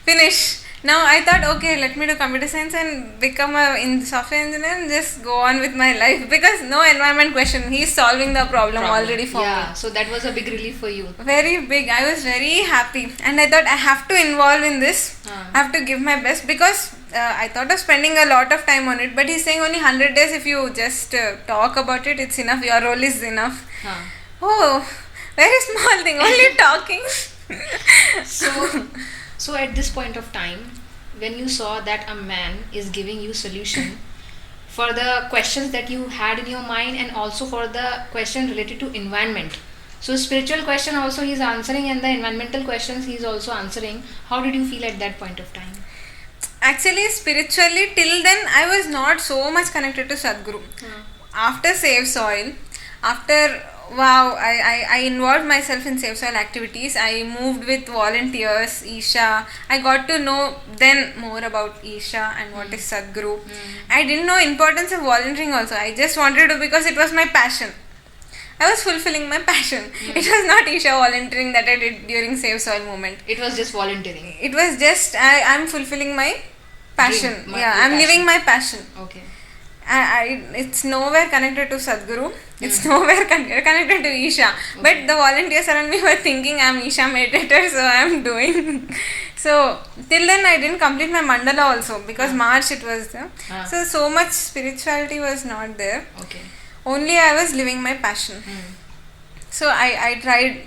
Finish. Now I thought, okay, let me do computer science and become a software engineer and just go on with my life, because no environment question, he is solving the problem already for me. Yeah, so that was a big relief for you. Very big. I was very happy, and I thought I have to involve in this. I have to give my best, because I thought of spending a lot of time on it, but he's saying only 100 days. If you just talk about it, it's enough. Your role is enough. Oh, very small thing, only talking. So at this point of time, when you saw that a man is giving you solution for the questions that you had in your mind, and also for the question related to environment, so spiritual question also he's answering, and the environmental questions he's also answering, how did you feel at that point of time? Actually, spiritually, till then I was not so much connected to Sadhguru. After Save Soil, I involved myself in Save Soil activities. I moved with volunteers, Isha. I got to know then more about Isha and what is Sadhguru. I didn't know importance of volunteering also. I just wanted to, because it was my passion. I was fulfilling my passion. It was not Isha volunteering that I did during Save Soil movement. It was just volunteering. It was just I'm fulfilling my passion. I'm living my passion. Okay. It's nowhere connected to Sadhguru. It's nowhere connected to Isha. Okay. But the volunteers around me were thinking I'm Isha Meditator, so I'm doing. So till then I didn't complete my Mandala also, because March it was there. So much spirituality was not there. Okay. Only I was living my passion. So I tried,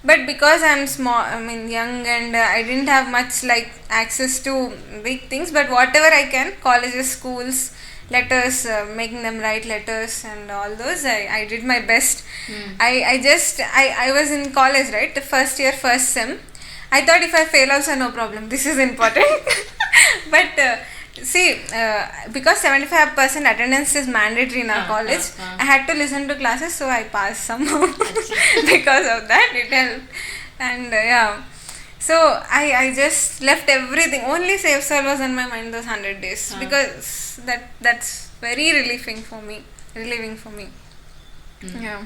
but because I'm small, young, and I didn't have much access to big things, but whatever I can, colleges, schools, letters, making them write letters and all those, I did my best. I was in college, right, the first year, first sem. I thought if I fail also no problem, this is important. But because 75% attendance is mandatory in our college, I had to listen to classes, so I passed somehow. Because of that it helped. And so I just left everything. Only Save Soil was on my mind those 100 days, because that's very relieving for me. Yeah.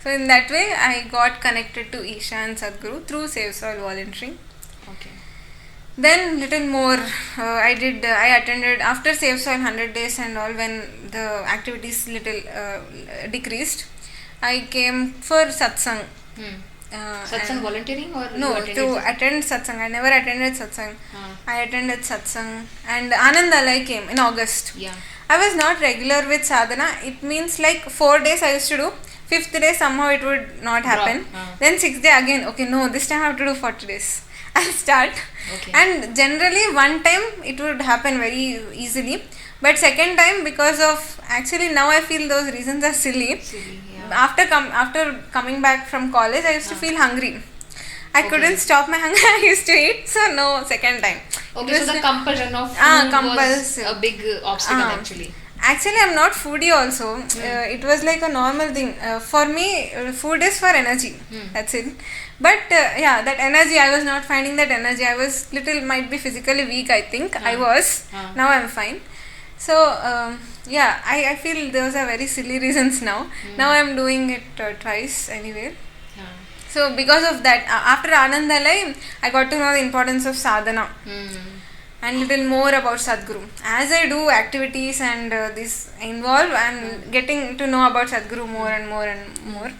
So in that way I got connected to Isha and Sadhguru through Save Soil volunteering. Okay. Then little more I attended after Save Soil 100 days and all. When the activities little decreased, I came for satsang. Satsang volunteering or No, you attended to satsang? attend satsang. I never attended satsang. Ah. I attended satsang, and Anandalai came in August. Yeah. I was not regular with sadhana. It means like 4 days I used to do. 5th day somehow it would not happen. Then 6th day again. Okay, no, this time I have to do 40 days. I'll start. Okay. And generally one time it would happen very easily. But second time, because of, actually now I feel those reasons are silly. Silly, yeah. After coming back from college, I used to feel hungry. I Okay. couldn't stop my hunger. I used to eat, so no, second time. Okay, so the compulsion of food was compulsive. a big obstacle actually. Actually, I'm not foodie also. It was like a normal thing. For me, food is for energy. That's it. But yeah, that energy, I was not finding that energy. I was might be physically weak, I think. I was. Now I'm fine. So, yeah, I feel those are very silly reasons now. Now I'm doing it twice anyway. So, because of that, after Anandalai, I got to know the importance of sadhana and little more about Sadhguru. As I do activities and this involve, I'm getting to know about Sadhguru more and more and more.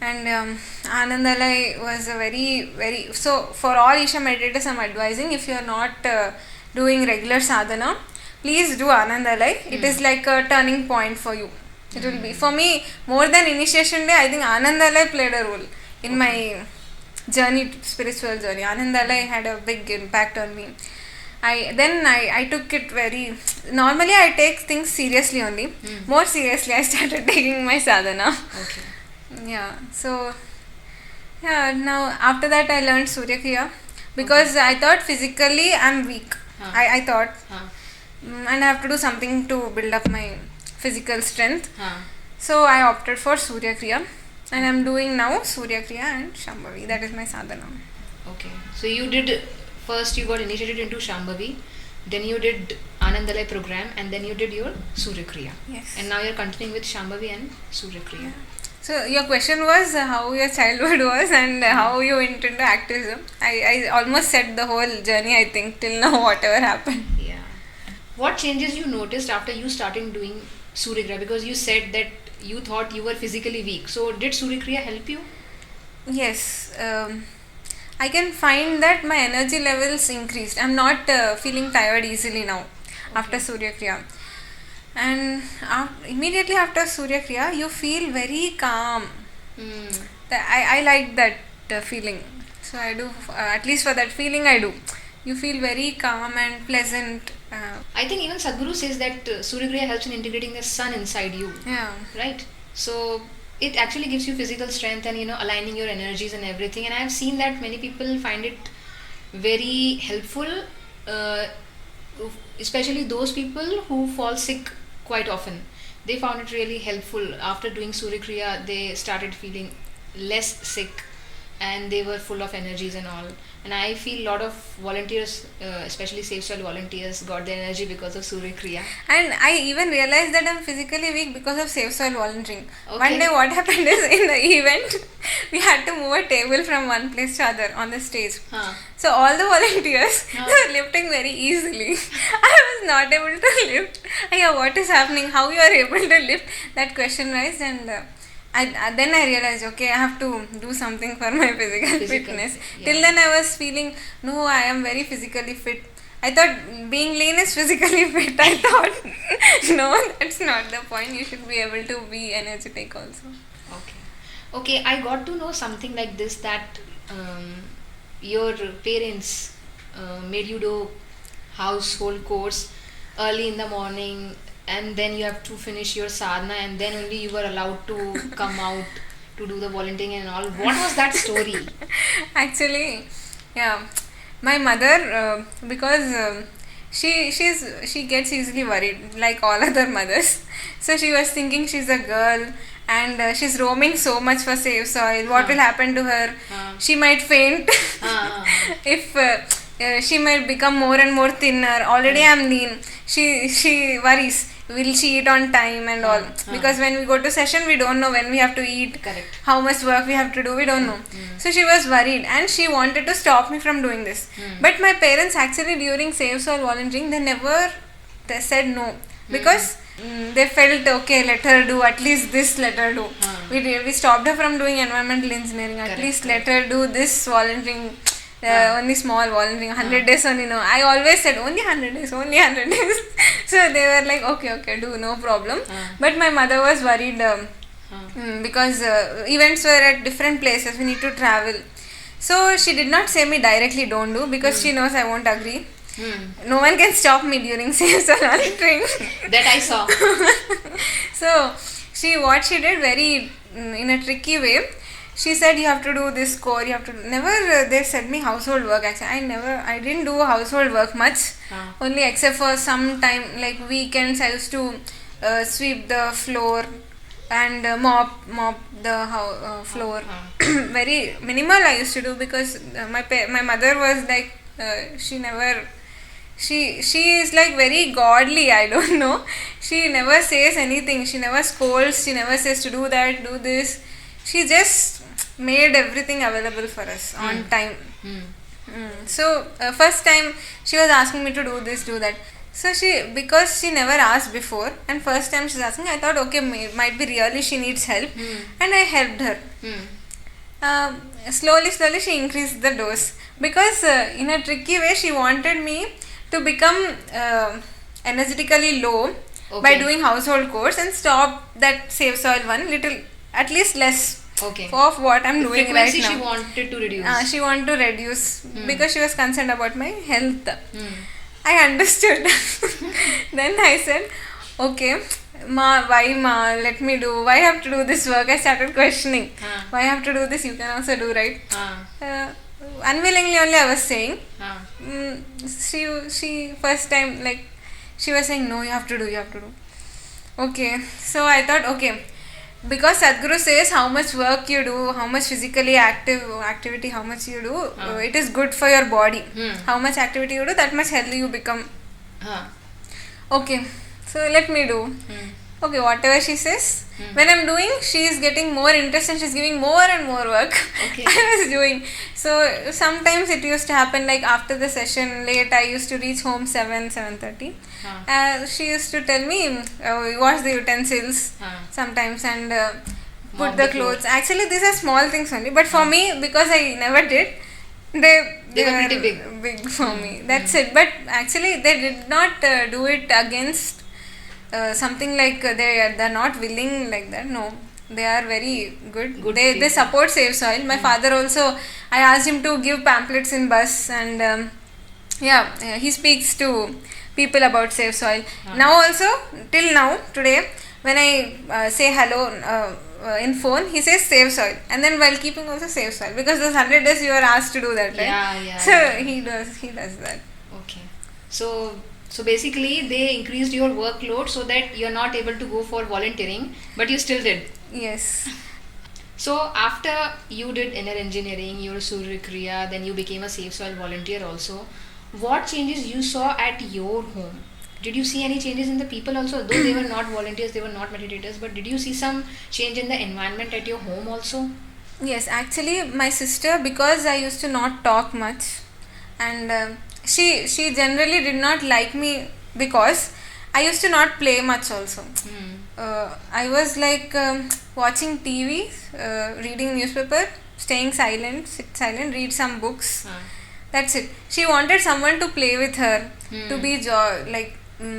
And Anandalai was a very, so for all Isha meditators, I'm advising, if you're not doing regular sadhana, please do Anandalai. It is like a turning point for you. It will be, for me, more than initiation day, I think Anandalai played a role in my journey, spiritual journey. Anandalai had a big impact on me. I took it very, normally I take things seriously only. More seriously I started taking my sadhana. Okay. Yeah, so yeah, now after that I learned Surya Kriya, because I thought physically I'm weak. I thought and I have to do something to build up my physical strength. So I opted for Surya Kriya, and I'm doing now Surya Kriya and Shambhavi. That is my sadhana. Okay. So you did, first you got initiated into Shambhavi, then you did Anandalai program, and then you did your Surya Kriya. Yes. And now you're continuing with Shambhavi and Surya Kriya. So your question was how your childhood was and how you went into activism. I almost said the whole journey, I think, till now, whatever happened. Yeah. What changes you noticed after you started doing Surya Kriya? Because you said that you thought you were physically weak. So did Surya Kriya help you? Yes. I can find that my energy levels increased. I'm not feeling tired easily now after Surya Kriya. And immediately after Surya Kriya, you feel very calm. I like that feeling. So I do, at least for that feeling I do. You feel very calm and pleasant. I think even Sadhguru says that Surya Kriya helps in integrating the sun inside you. Yeah. Right? So it actually gives you physical strength and, aligning your energies and everything. And I have seen that many people find it very helpful, especially those people who fall sick quite often. They found it really helpful. After doing Surya Kriya, they started feeling less sick and they were full of energies and all. And I feel a lot of volunteers, especially Safe Soil volunteers, got their energy because of Surya Kriya. And I even realized that I'm physically weak because of Safe Soil volunteering. Okay. One day what happened is, in the event, we had to move a table from one place to other on the stage. So all the volunteers were lifting very easily. I was not able to lift. What is happening? How you are able to lift? That question raised, and then I realized, okay, I have to do something for my physical fitness. Yeah. Till then I was feeling, no, I am very physically fit. I thought being lean is physically fit. I thought, no, that's not the point. You should be able to be energetic also. Okay, I got to know something like this, that your parents made you do household chores early in the morning, and then you have to finish your sadhana, and then only you were allowed to come out to do the volunteering and all. What was that story? Actually, yeah, my mother, because she gets easily worried like all other mothers. So she was thinking she's a girl and she's roaming so much for Safe Soil. What will happen to her? She might faint if she might become more and more thinner. Already I'm lean. She worries. Will she eat on time and all? Because when we go to session, we don't know when we have to eat. Correct. How much work we have to do, we don't know. So she was worried and she wanted to stop me from doing this. But my parents actually, during Safe Soil volunteering, they said no. Because they felt, okay, let her do, at least this let her do. We stopped her from doing environmental engineering. At least let her do this volunteering. Only small volunteering, 100 days only. No, I always said only 100 days, only 100 days. So they were like, okay, do, no problem. But my mother was worried because events were at different places. We need to travel. So she did not say me directly don't do, because she knows I won't agree. No one can stop me during safe volunteering. That I saw. So what she did very in a tricky way. She said you have to do this core, you have to never they said me household work. Actually I didn't do household work much, only except for some time like weekends I used to sweep the floor and mop the floor. Very minimal I used to do, because my mother was like she is like very godly, I don't know. She never says anything, she never scolds, she never says to do that, do this. She just made everything available for us on time. So first time she was asking me to do this, do that. So because she never asked before, and first time she's asking, I thought okay, might be really she needs help, and I helped her. Slowly she increased the dose, because in a tricky way she wanted me to become energetically low by doing household chores and stop that save soil one little, at least less of what I'm doing right now. She wanted to reduce. She wanted to reduce because she was concerned about my health. I understood. Then I said, okay, why let me do, why I have to do this work? I started questioning. Why I have to do this? You can also do, right? Unwillingly only I was saying. She first time like she was saying, no, you have to do. Okay, so I thought, okay, because Sadhguru says how much work you do, how much physically activity, how much you do, it is good for your body. How much activity you do, that much healthy you become. Okay, so let me do. Okay, whatever she says. When I'm doing, she is getting more interest and she's giving more and more work. I was doing. So sometimes it used to happen like after the session late, I used to reach home 7:30. She used to tell me, wash the utensils sometimes and put the clothes. Actually, these are small things only. But for me, because I never did, they were pretty big for me. That's it. But actually, they did not do it against something like they're not willing like that. No, they are very good. They support Save Soil. My father also, I asked him to give pamphlets in bus, and he speaks to people about Save Soil. Now also, till now, today, when I say hello in phone, he says Save Soil, and then while keeping also Save Soil, because those 100 days you are asked to do that, right? So he does that. Okay. So basically they increased your workload so that you're not able to go for volunteering, but you still did. Yes. So after you did inner engineering, you were Surya Kriya, then you became a Save Soil volunteer also. What changes you saw at your home? Did you see any changes in the people also? Though they were not volunteers, they were not meditators, but did you see some change in the environment at your home also? Yes, actually my sister, because I used to not talk much, and she generally did not like me because I used to not play much also. I was like watching TV, reading newspaper, staying silent, sit silent, read some books. That's it. She wanted someone to play with her, to be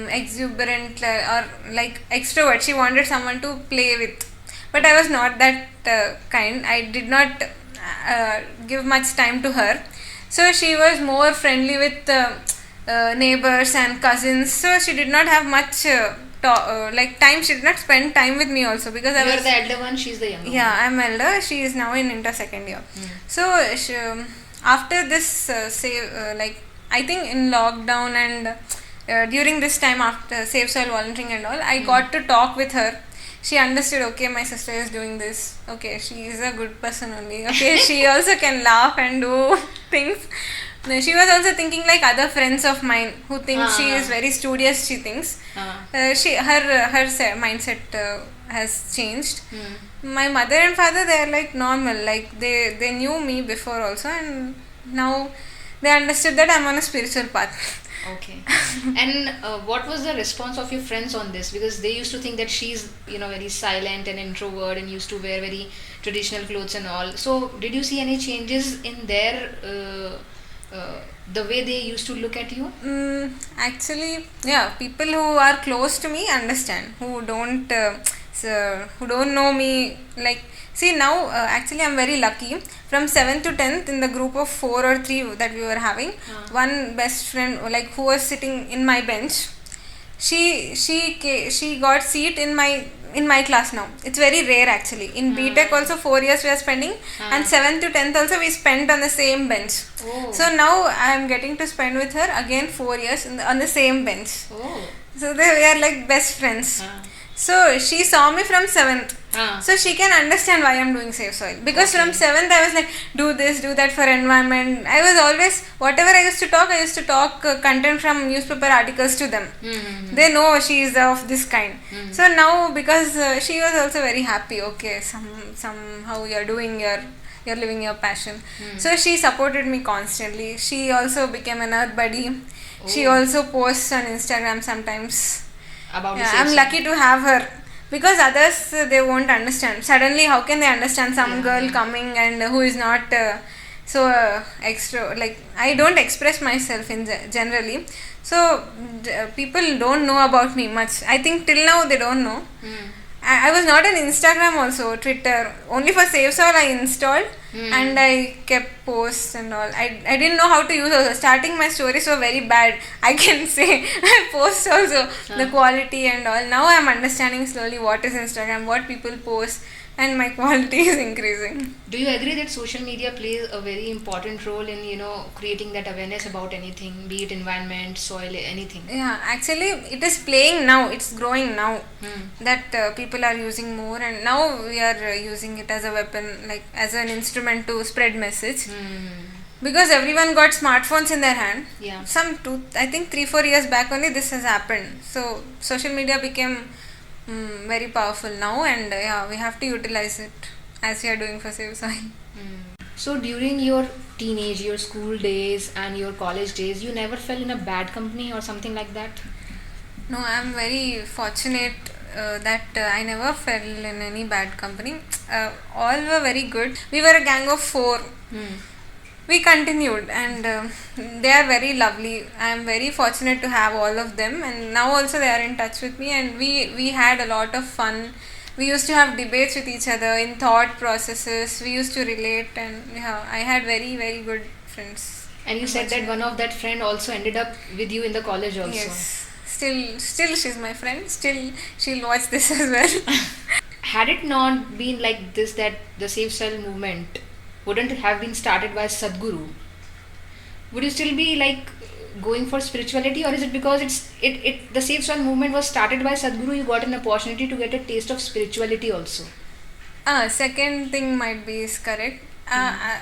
exuberant or like extrovert. She wanted someone to play with. But I was not that kind. I did not give much time to her. So she was more friendly with neighbors and cousins. So she did not have much time. She did not spend time with me also, because you are the elder one, she's the younger one. Yeah, I'm elder. She is now in inter second year. So after this, I think in lockdown and during this time after Save Soil volunteering and all, I got to talk with her. She understood, okay, my sister is doing this. Okay, she is a good person only. Okay, she also can laugh and do things. She was also thinking like other friends of mine who think she is very studious, she thinks. Her mindset has changed. My mother and father, they are like normal. Like they knew me before also, and now they understood that I'm on a spiritual path. Okay. And what was the response of your friends on this? Because they used to think that she's, very silent and introvert and used to wear very traditional clothes and all. So, did you see any changes in their the way they used to look at you? Actually, yeah, people who are close to me understand. Who don't know me, like, see now, actually I'm very lucky. From 7th to 10th, in the group of 4 or 3 that we were having, one best friend, like, who was sitting in my bench, she got seat in my class now. It's very rare actually. In BTech also 4 years we are spending, and 7th to 10th also we spent on the same bench. Oh. So now I am getting to spend with her again 4 years on the same bench. Oh. So we are like best friends. So she saw me from 7th. So she can understand why I'm doing Save Soil. Because from 7th I was like, do this, do that for environment. I was always, whatever I used to talk content from newspaper articles to them. They know she is of this kind. So now, because she was also very happy, okay, somehow you're living your passion. So she supported me constantly. She also became an earth buddy. She also posts on Instagram sometimes. About I'm lucky to have her, because others they won't understand. Suddenly, how can they understand some girl coming and who is not so extra? Like, I don't express myself in generally, so people don't know about me much. I think till now they don't know. I was not on Instagram also, Twitter. Only for Save Soil I installed and I kept posts and all. I didn't know how to use also. Starting my stories were very bad. I can say my posts also, the quality and all. Now I am understanding slowly what is Instagram, what people post, and my quality is increasing. Do you agree that social media plays a very important role in, creating that awareness about anything, be it environment, soil, anything? Yeah, actually it is playing now. It's growing now. That people are using more, and now we are using it as a weapon, like as an instrument to spread message. Because everyone got smartphones in their hand. Yeah. I think 3-4 years back only this has happened. So social media became very powerful now, and we have to utilize it as we are doing for Save Soil. So during your teenage, your school days and your college days, you never fell in a bad company or something like that? No, I am very fortunate that I never fell in any bad company. All were very good. We were a gang of 4. We continued, and they are very lovely. I am very fortunate to have all of them, and now also they are in touch with me, and we had a lot of fun. We used to have debates with each other in thought processes. We used to relate, and I had very, very good friends. And you said that one of that friend also ended up with you in the college also. Yes. Still she's my friend. Still she'll watch this as well. Had it not been like this, that the Save Soil movement wouldn't have been started by Sadhguru, would you still be like going for spirituality, or is it because the Save Soil movement was started by Sadhguru, you got an opportunity to get a taste of spirituality also? Second thing might be is correct.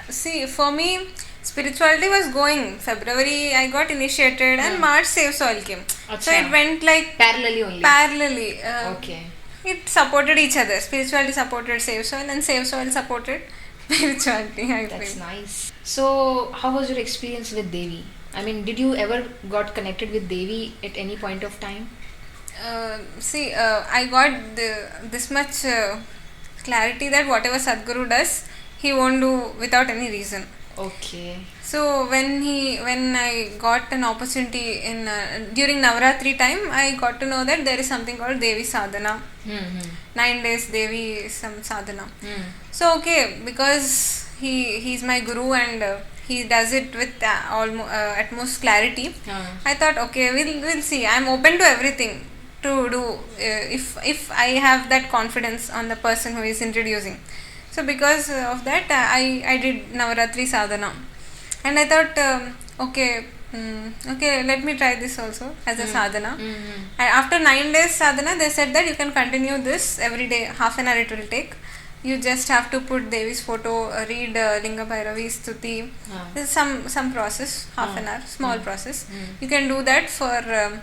See, for me, spirituality was going. February I got initiated, and March Save Soil came. So it went like parallelly only. Parallelly. Okay. It supported each other. Spirituality supported Save Soil, and Save Soil supported spirituality. That's nice. So, how was your experience with Devi? I mean, did you ever got connected with Devi at any point of time? I got this much clarity that whatever Sadhguru does, he won't do without any reason. Okay. So when I got an opportunity in during Navratri time, I got to know that there is something called Devi Sadhana. 9 days Devi some sadhana. So because he's my guru, and he does it with utmost clarity. I thought, okay, we'll see. I'm open to everything to do if I have that confidence on the person who is introducing. So because of that, I did Navaratri sadhana, and I thought, okay, let me try this also as a sadhana. And after 9 days sadhana, they said that you can continue this every day, half an hour it will take. You just have to put Devi's photo, read Linga Bhairavi Stuti. This is some process, half an hour, small process. You can do that for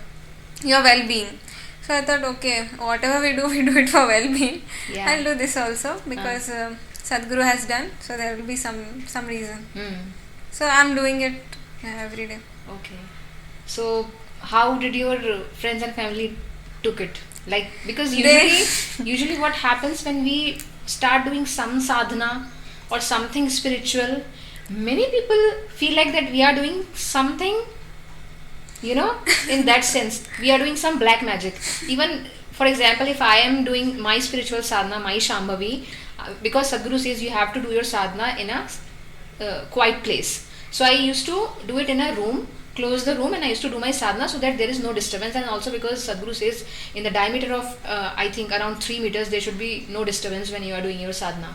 your well-being. So I thought, okay, whatever we do it for well-being. I'll do this also because Sadhguru has done, so there will be some reason. So I'm doing it every day. Okay. So how did your friends and family took it? Like, because They- usually what happens when we start doing some sadhana or something spiritual, many people feel like that we are doing something, in that sense we are doing some black magic. Even for example, if I am doing my spiritual sadhana, my Shambhavi, because Sadhguru says you have to do your sadhana in a quiet place. So I used to do it in a room, close the room, and I used to do my sadhana so that there is no disturbance. And also because Sadhguru says in the diameter of I think around 3 meters there should be no disturbance when you are doing your sadhana.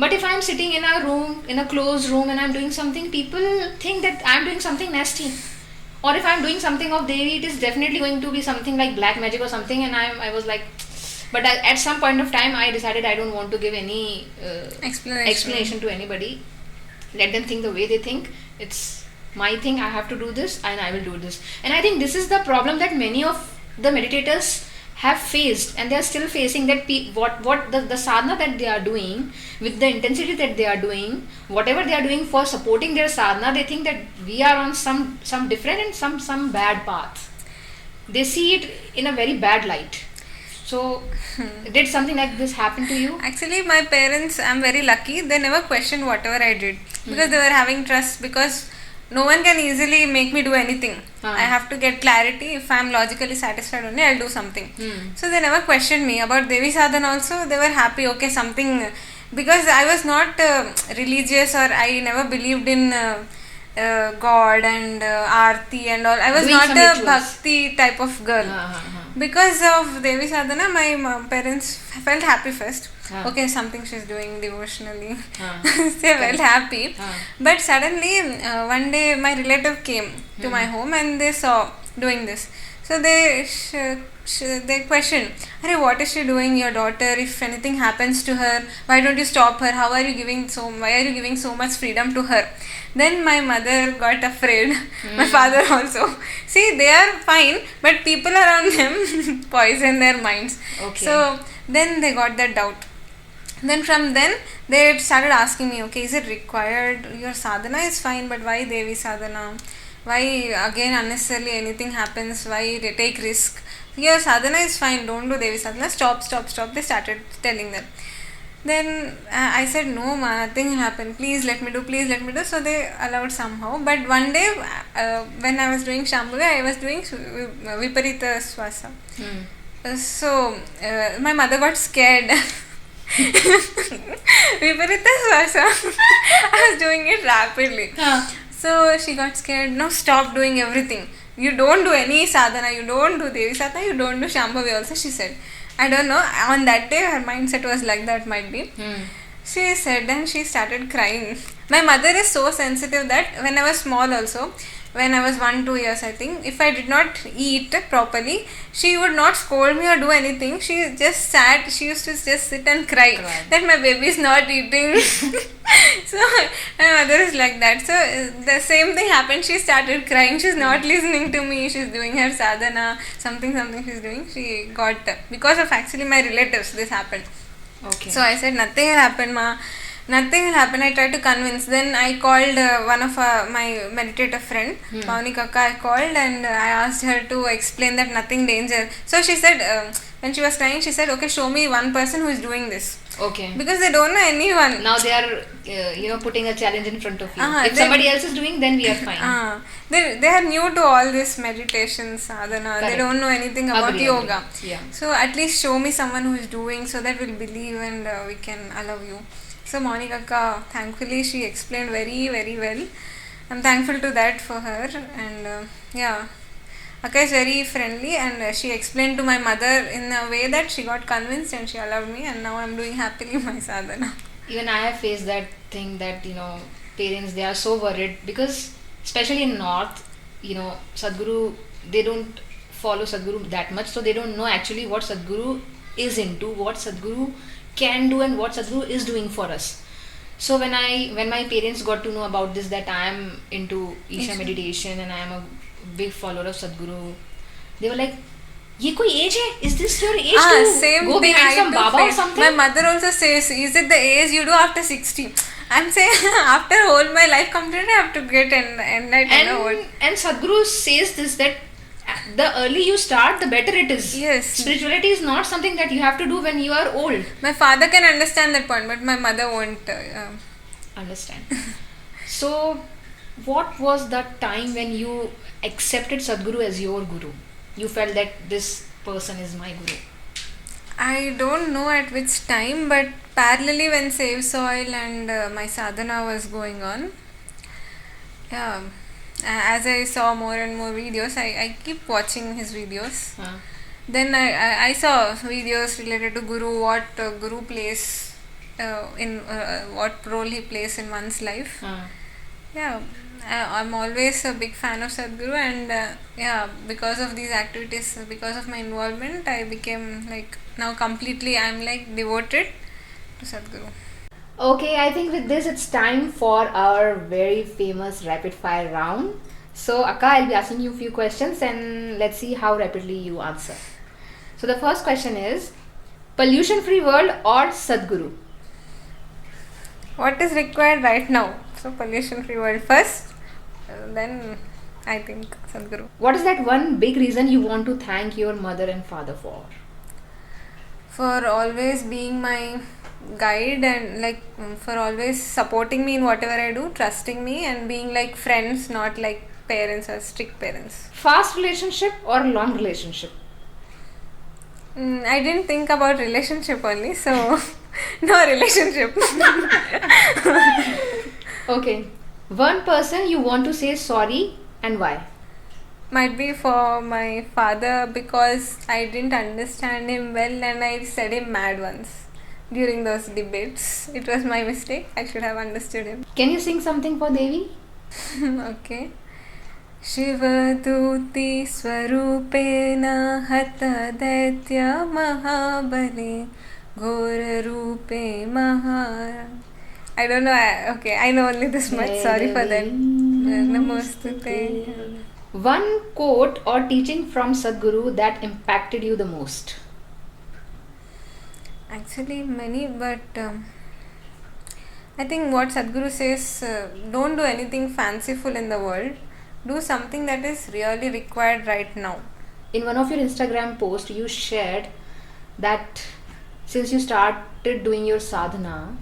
But if I am sitting in a room, in a closed room, and I am doing something, people think that I am doing something nasty. Or if I am doing something of Devi, it is definitely going to be something like black magic or something. And I was like, but at some point of time I decided I don't want to give any explanation to anybody. Let them think the way they think. It's my thing, I have to do this and I will do this. And I think this is the problem that many of the meditators have faced, and they are still facing, that what the sadhana that they are doing, with the intensity that they are doing, whatever they are doing for supporting their sadhana, they think that we are on some different and some bad path. They see it in a very bad light. So did something like this happen to you? Actually, my parents, I'm very lucky, they never questioned whatever I did, because they were having trust, because no one can easily make me do anything. I have to get clarity. If I'm logically satisfied only, I'll do something. So they never questioned me. About Devi Sadhana also, they were happy, okay, something, because I was not religious, or I never believed in God and Aarti and all. I was Doing not some a rituals. bhakti type of girl. Because of Devi Sadhana, my parents felt happy first. Okay, something she's doing devotionally. They felt happy. But suddenly, one day my relative came to my home and they saw doing this. So they questioned, "Arey, what is she doing, your daughter? If anything happens to her, why don't you stop her? Why are you giving so much freedom to her?" Then my mother got afraid. My father also. See, they are fine, but people around them poison their minds. Okay. So then they got that doubt. Then from then they started asking me, okay, is it required? Your sadhana is fine, but why Devi Sadhana? Why again unnecessarily anything happens? Why they take risk? Your sadhana is fine, don't do Devi Sadhana. Stop. They started telling them. Then I said, no ma, nothing will happen. Please let me do. So they allowed somehow. But one day when I was doing Shambhavi, I was doing Viparita Swasa. So my mother got scared. Viparita Swasa. I was doing it rapidly. So she got scared. No, stop doing everything. You don't do any sadhana. You don't do Devi Sadhana. You don't do Shambhavi also, she said. I don't know. On that day, her mindset was like that, might be. She said, and she started crying. My mother is so sensitive that when I was small also, when I was 1-2 years, I think, if I did not eat properly, she would not scold me or do anything. She just sat, she used to just sit and cry that my baby is not eating. So my mother is like that. So the same thing happened. She started crying. She's not listening to me. She's doing her sadhana, something she's doing. She got, because of actually my relatives, this happened. Okay. So I said, nothing will happen, ma. Nothing will happen. I tried to convince. Then I called one of my meditator friend, Vaishnavi Akka. I called and I asked her to explain that nothing danger. So she said, when she was crying, she said, okay, show me one person who is doing this. Okay. Because they don't know anyone. Now they are putting a challenge in front of you. If somebody else is doing, then we are fine. They are new to all this meditation, sadhana. Correct. They don't know anything about yoga. Yeah. So at least show me someone who is doing, so that we'll believe and we can allow you. So Vaishnavi Akka, thankfully she explained very, very well. I'm thankful to that for her. And Akka is very friendly, and she explained to my mother in a way that she got convinced and she allowed me, and now I'm doing happily my sadhana. Even I have faced that thing that, parents, they are so worried, because especially in North, Sadhguru, they don't follow Sadhguru that much, so they don't know actually what Sadhguru is into, what Sadhguru can do and what Sadhguru is doing for us. So when my parents got to know about this, that I am into Isha meditation and I am a big follower of Sadhguru, they were like, "Ye koi age hai? Is this your age to Same go thing behind I some do Baba or face. something?" My mother also says, is it the age you do after 60? I'm saying after whole my life completed, I have to get enlightened. And Sadhguru says this, that the early you start, the better it is. Yes. Spirituality is not something that you have to do when you are old. My father can understand that point, but my mother won't. Understand. So, what was that time when you accepted Sadhguru as your guru? You felt that this person is my guru. I don't know at which time, but parallelly when Save Soil and my sadhana was going on, yeah, as I saw more and more videos, I keep watching his videos. Then I saw videos related to Guru, what Guru plays in what role he plays in one's life. Yeah, I'm always a big fan of Sadhguru, and yeah, because of these activities, because of my involvement, I became like now completely, I'm like devoted to Sadhguru. Okay, I think with this it's time for our very famous rapid fire round. So Akka, I'll be asking you a few questions and let's see how rapidly you answer. So the first question is, pollution free world or Sadhguru? What is required right now? So pollution free world first, then I think Sadhguru. What is that one big reason you want to thank your mother and father for? For always being my guide and like for always supporting me in whatever I do, trusting me and being like friends, not like parents or strict parents. Fast relationship or long relationship? I didn't think about relationship only, so no relationship. Okay. One person you want to say sorry and why? Might be for my father because I didn't understand him well and I said him mad once during those debates. It was my mistake. I should have understood him. Can you sing something for Devi? Okay. शिवदूति स्वरूपेण हत दैत्य महाबले घोर रूपे महा. I don't know. Okay, I know only this much. Sorry for that. Namostute. One quote or teaching from Sadhguru that impacted you the most? Actually, many, but I think what Sadhguru says, don't do anything fanciful in the world. Do something that is really required right now. In one of your Instagram posts, you shared that since you started doing your sadhana,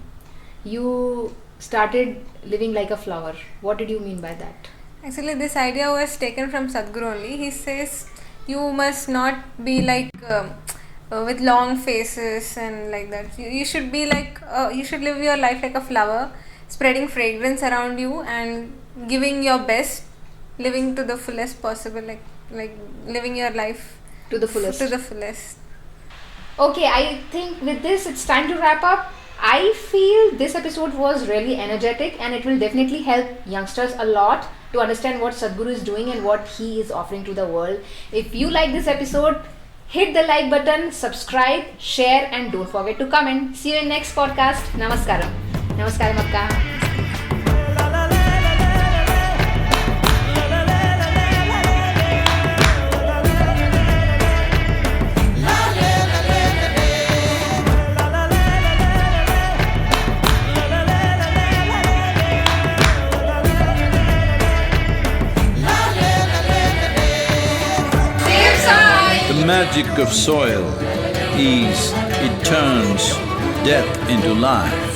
you started living like a flower. What did you mean by that? Actually, this idea was taken from Sadhguru only. He says you must not be like with long faces and like that. You should be like, you should live your life like a flower, spreading fragrance around you and giving your best, living to the fullest possible, like living your life to the fullest. Okay, I think with this it's time to wrap up. I feel this episode was really energetic and it will definitely help youngsters a lot to understand what Sadhguru is doing and what he is offering to the world. If you like this episode, hit the like button, subscribe, share and don't forget to comment. See you in next podcast. Namaskaram. Namaskaram Akka. The magic of soil is it turns death into life.